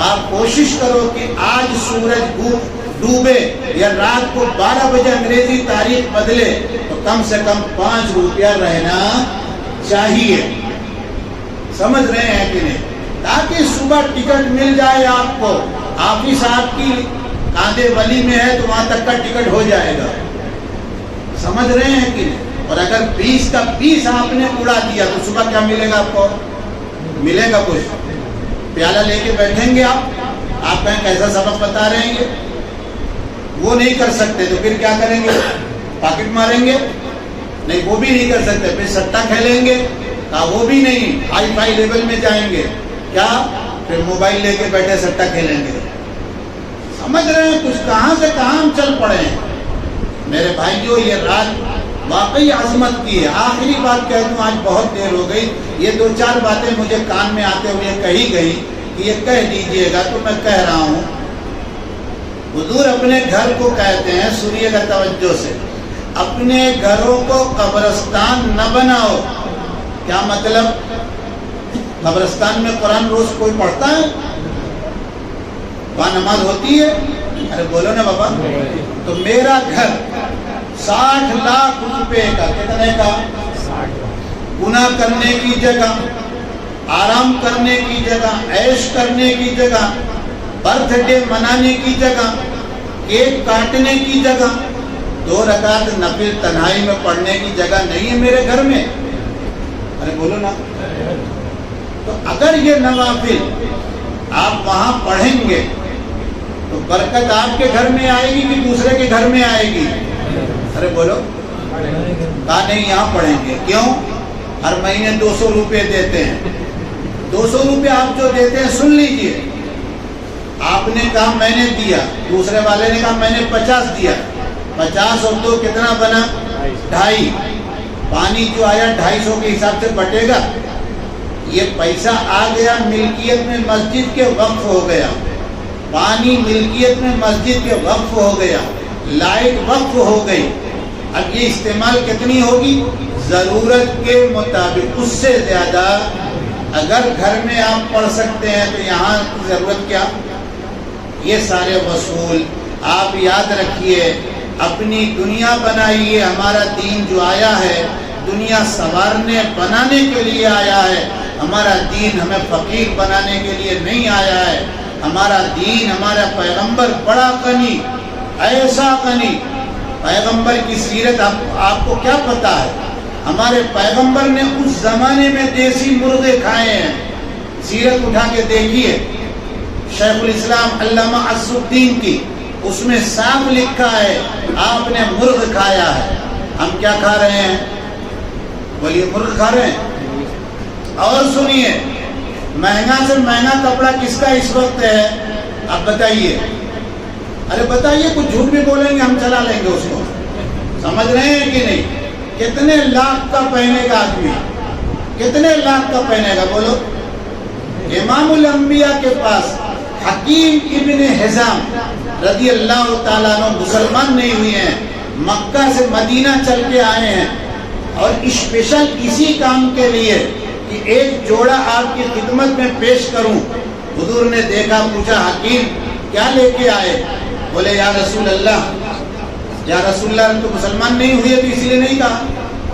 آپ کوشش کرو کہ آج سورج ڈوبے یا رات کو 12 بجے انگریزی تاریخ بدلے تو کم سے کم 5 روپیہ رہنا چاہیے۔ سمجھ رہے ہیں کہ نہیں؟ تاکہ صبح ٹکٹ مل جائے آپ کو، آفس آپ کی کاندے ولی میں ہے تو وہاں تک کا ٹکٹ ہو جائے گا۔ سمجھ رہے ہیں کہ نہیں؟ اور اگر 20 کا 20 آپ نے اڑا دیا تو صبح کیا ملے گا آپ کو؟ ملے گا کچھ؟ پیالہ لے کے بیٹھیں گے آپ کہیں کیسا سبق بتا رہے ہیں، وہ نہیں کر سکتے تو پھر کیا کریں گے؟ پاکٹ ماریں گے؟ نہیں، وہ بھی نہیں کر سکتے۔ پھر سٹا کھیلیں گے؟ کہا وہ بھی نہیں، ہائی فائی لیول میں جائیں گے، کیا پھر موبائل لے کے بیٹھے سٹا کھیلیں گے۔ سمجھ رہے ہیں کچھ کہاں سے کہاں ہم چل پڑے ہیں؟ میرے بھائیو، یہ رات واقعی عظمت کی ہے۔ آخری بات کہہ دوں، آج بہت دیر ہو گئی، یہ 2-4 باتیں مجھے کان میں آتے ہوئے کہی گئی کہ یہ کہہ دیجئے گا تو میں کہہ رہا ہوں۔ حضور اپنے گھر کو کہتے ہیں، سنیے گا توجہ سے، اپنے گھروں کو قبرستان نہ بناؤ۔ کیا مطلب؟ قبرستان میں قرآن روز کوئی پڑھتا ہے؟ وہاں نماز ہوتی ہے؟ ارے بولو نا بابا۔ تو میرا گھر 60 لاکھ روپے کا، کتنے کا؟ گناہ کرنے کی جگہ، آرام کرنے کی جگہ، عیش کرنے کی جگہ، برتھ ڈے منانے کی جگہ، کیک کاٹنے کی جگہ، 2 رکعت نفل تنہائی میں پڑھنے کی جگہ نہیں ہے میرے گھر میں؟ ارے بولو نا۔ تو اگر یہ نوافل آپ وہاں پڑھیں گے تو برکت آپ کے گھر میں آئے گی کہ دوسرے کے گھر میں آئے گی؟ ارے بولو۔ کہا نہیں، یہاں پڑھیں گے۔ کیوں؟ ہر مہینے 200 روپے دیتے ہیں۔ 200 روپے آپ جو دیتے ہیں، سن لیجئے، آپ نے کہا میں نے دیا، دوسرے والے نے کہا میں نے 50 دیا، 50 اور 2 کتنا بنا؟ 250۔ پانی جو آیا 250 کے حساب سے بٹے گا۔ یہ پیسہ آ گیا ملکیت میں مسجد کے وقف ہو گیا، پانی ملکیت میں مسجد کے وقف ہو گیا، لائٹ وقف ہو گئی۔ اب یہ استعمال کتنی ہوگی؟ ضرورت کے مطابق، اس سے زیادہ اگر گھر میں آپ پڑھ سکتے ہیں تو یہاں ضرورت کیا؟ یہ سارے وصول آپ یاد رکھیے۔ اپنی دنیا بنائیے۔ ہمارا دین جو آیا ہے دنیا سنوارنے بنانے کے لیے آیا ہے، ہمارا دین ہمیں فقیر بنانے کے لیے نہیں آیا ہے۔ ہمارا دین، ہمارا پیغمبر بڑا غنی، ایسا غنی، پیغمبر کی سیرت آپ کو کیا پتا ہے؟ ہمارے پیغمبر نے اس زمانے میں دیسی مرغے کھائے ہیں۔ سیرت اٹھا کے دیکھیے، شیخ الاسلام علامہ عز الدین کی، اس میں صاف لکھا ہے آپ نے مرغ کھایا ہے۔ ہم کیا کھا رہے ہیں؟ بولیے، مرغ کھا رہے ہیں۔ اور سنیے، مہنگا سے مہنگا کپڑا کس کا اس وقت ہے؟ اب بتائیے، ارے بتائیے، کچھ جھوٹ بھی بولیں گے ہم چلا لیں گے اس کو۔ سمجھ رہے ہیں کہ نہیں؟ کتنے لاکھ کا پہنے گا آدمی؟ کتنے لاکھ کا پہنے گا؟ بولو۔ امام الانبیاء کے پاس حکیم ابن حزام رضی اللہ تعالیٰ عنہ مسلمان نہیں ہوئے ہیں، مکہ سے مدینہ چل کے آئے ہیں، اور اسپیشل اسی کام کے لیے کہ ایک جوڑا آپ کی خدمت میں پیش کروں۔ حضور نے دیکھا، پوچھا حکیم کیا لے کے آئے؟ بولے یا رسول اللہ یا رسول اللہ تو مسلمان نہیں ہوئے تو اس لیے نہیں کہا،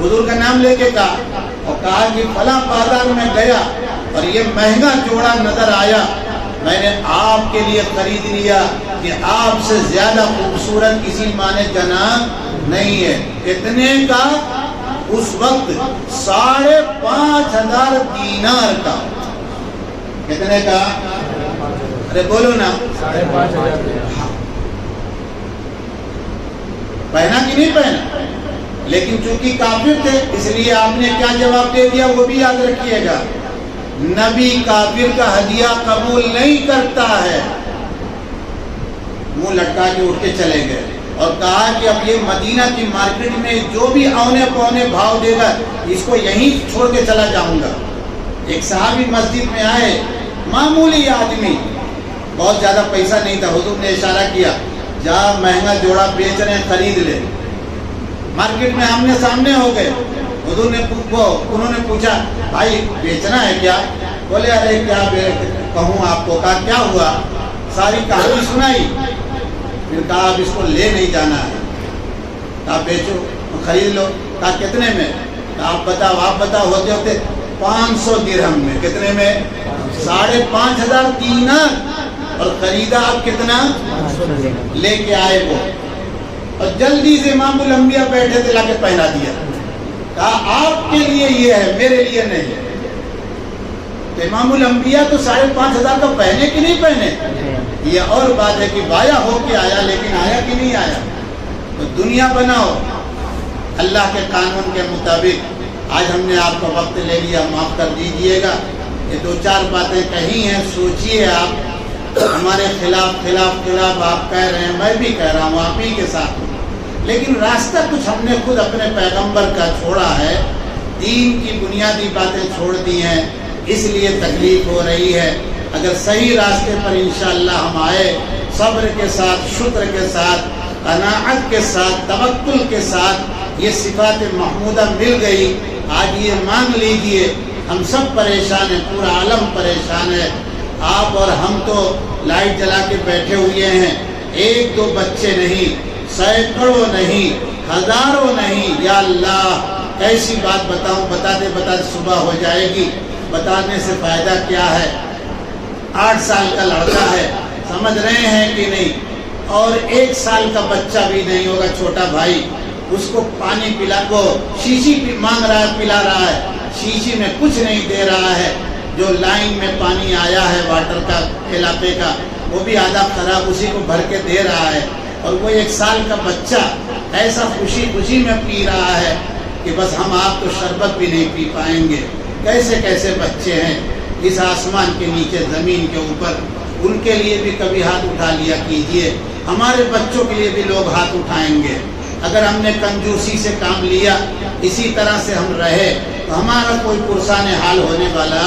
حضور کا نام لے کے کہا اور کہا کہ فلاں بازار میں گیا اور یہ مہنگا جوڑا نظر آیا، میں نے آپ کے لیے خرید لیا کہ آپ سے زیادہ خوبصورت کسی ماں نے جنا نہیں ہے۔ اتنے کا اس وقت 5,500 دینار کا، کتنے کا؟ ارے بولو نا، 5,500 پہنا کہ نہیں پہنا؟ لیکن چونکہ کافر تھے اس لیے آپ نے کیا جواب دے دیا وہ بھی یاد رکھیے گا، نبی کافر کا ہدیہ قبول نہیں کرتا ہے۔ منہ لٹکا کے اٹھ کے چلے گئے اور کہا کہ اب یہ مدینہ کی مارکیٹ میں جو بھی اونے پونے بھاؤ دے گا اس کو یہیں چھوڑ کے چلا جاؤں گا۔ ایک صحابی مسجد میں آئے، معمولی آدمی، بہت زیادہ پیسہ نہیں تھا، حضور نے اشارہ کیا جا مہنگا جوڑا بیچ رہے ہیں خرید لے۔ مارکیٹ میں آمنے سامنے ہو گئے، حضور نے انہوں نے پوچھا بھائی بیچنا ہے کیا؟ بولے ارے کیا کہوں آپ کو، کہا کیا ہوا؟ ساری کہانی سنائی، پھر کہا اب اس کو لے نہیں جانا ہے، کہا بیچو خرید لو، کہا کتنے میں؟ کہا آپ بتاؤ ہوتے ہوتے 500 درہم میں۔ کتنے میں؟ 5,500 دینار، اور خریدا آپ کتنا؟ لے کے آئے وہ، اور جلدی سے امام الانبیاء بیٹھے تھے لا کے پہنا دیا، کہا آپ کے لیے یہ ہے میرے لیے نہیں۔ تو امام الانبیاء تو 5,500 کا پہنے کہ نہیں پہنے؟ یہ اور بات ہے کہ بایا ہو کے آیا لیکن آیا کہ نہیں آیا۔ تو دنیا بناؤ اللہ کے قانون کے مطابق۔ آج ہم نے آپ کا وقت لے لیا، معاف کر دیجئے گا، یہ 2-4 باتیں کہی ہیں، سوچئے آپ، ہمارے خلاف آپ کہہ رہے ہیں، میں بھی کہہ رہا ہوں، آپ ہی کے ساتھ ہوں، لیکن راستہ کچھ ہم نے خود اپنے پیغمبر کا چھوڑا ہے، دین کی بنیادی باتیں چھوڑ دی ہیں، اس لیے تکلیف ہو رہی ہے۔ اگر صحیح راستے پر انشاءاللہ ہم آئے، صبر کے ساتھ، شکر کے ساتھ، قناعت کے ساتھ، توکل کے ساتھ، یہ صفات محمودہ مل گئی، آج یہ مانگ لیجئے، ہم سب پریشان ہیں، پورا عالم پریشان ہے، آپ اور ہم تو لائٹ جلا کے بیٹھے ہوئے ہیں، 1-2 بچے نہیں، سینکڑوں نہیں، ہزاروں نہیں، یا اللہ کیسی بات بتاؤں، بتاتے صبح ہو جائے گی، بتانے سے فائدہ کیا ہے۔ 8 سال کا لڑکا ہے، سمجھ رہے ہیں کہ نہیں، اور 1 سال کا بچہ بھی نہیں ہوگا، چھوٹا بھائی، اس کو پانی پلا کو شیشی مانگ رہا ہے، پلا رہا ہے، شیشی میں کچھ نہیں دے رہا ہے، جو لائن میں پانی آیا ہے واٹر کا علاقے کا وہ بھی آدھا خراب اسی کو بھر کے دے رہا ہے، اور وہ 1 سال کا بچہ ایسا خوشی میں پی رہا ہے کہ بس ہم آپ تو شربت بھی نہیں پی پائیں گے۔ کیسے بچے ہیں اس آسمان کے نیچے، زمین کے اوپر، ان کے لیے بھی کبھی ہاتھ اٹھا لیا کیجئے، ہمارے بچوں کے لیے بھی لوگ ہاتھ اٹھائیں گے۔ اگر ہم نے کنجوسی سے کام لیا، اسی طرح سے ہم رہے تو ہمارا کوئی پرسان حال ہونے والا۔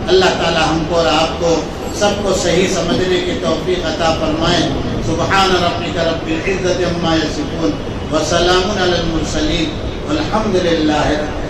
اللہ تعالی ہم کو اور آپ کو سب کو صحیح سمجھنے کی توفیق عطا فرمائے۔ سبحان ربک رب العزت عما یصفون وسلام علی المرسلین والحمد للہ رب العالمین۔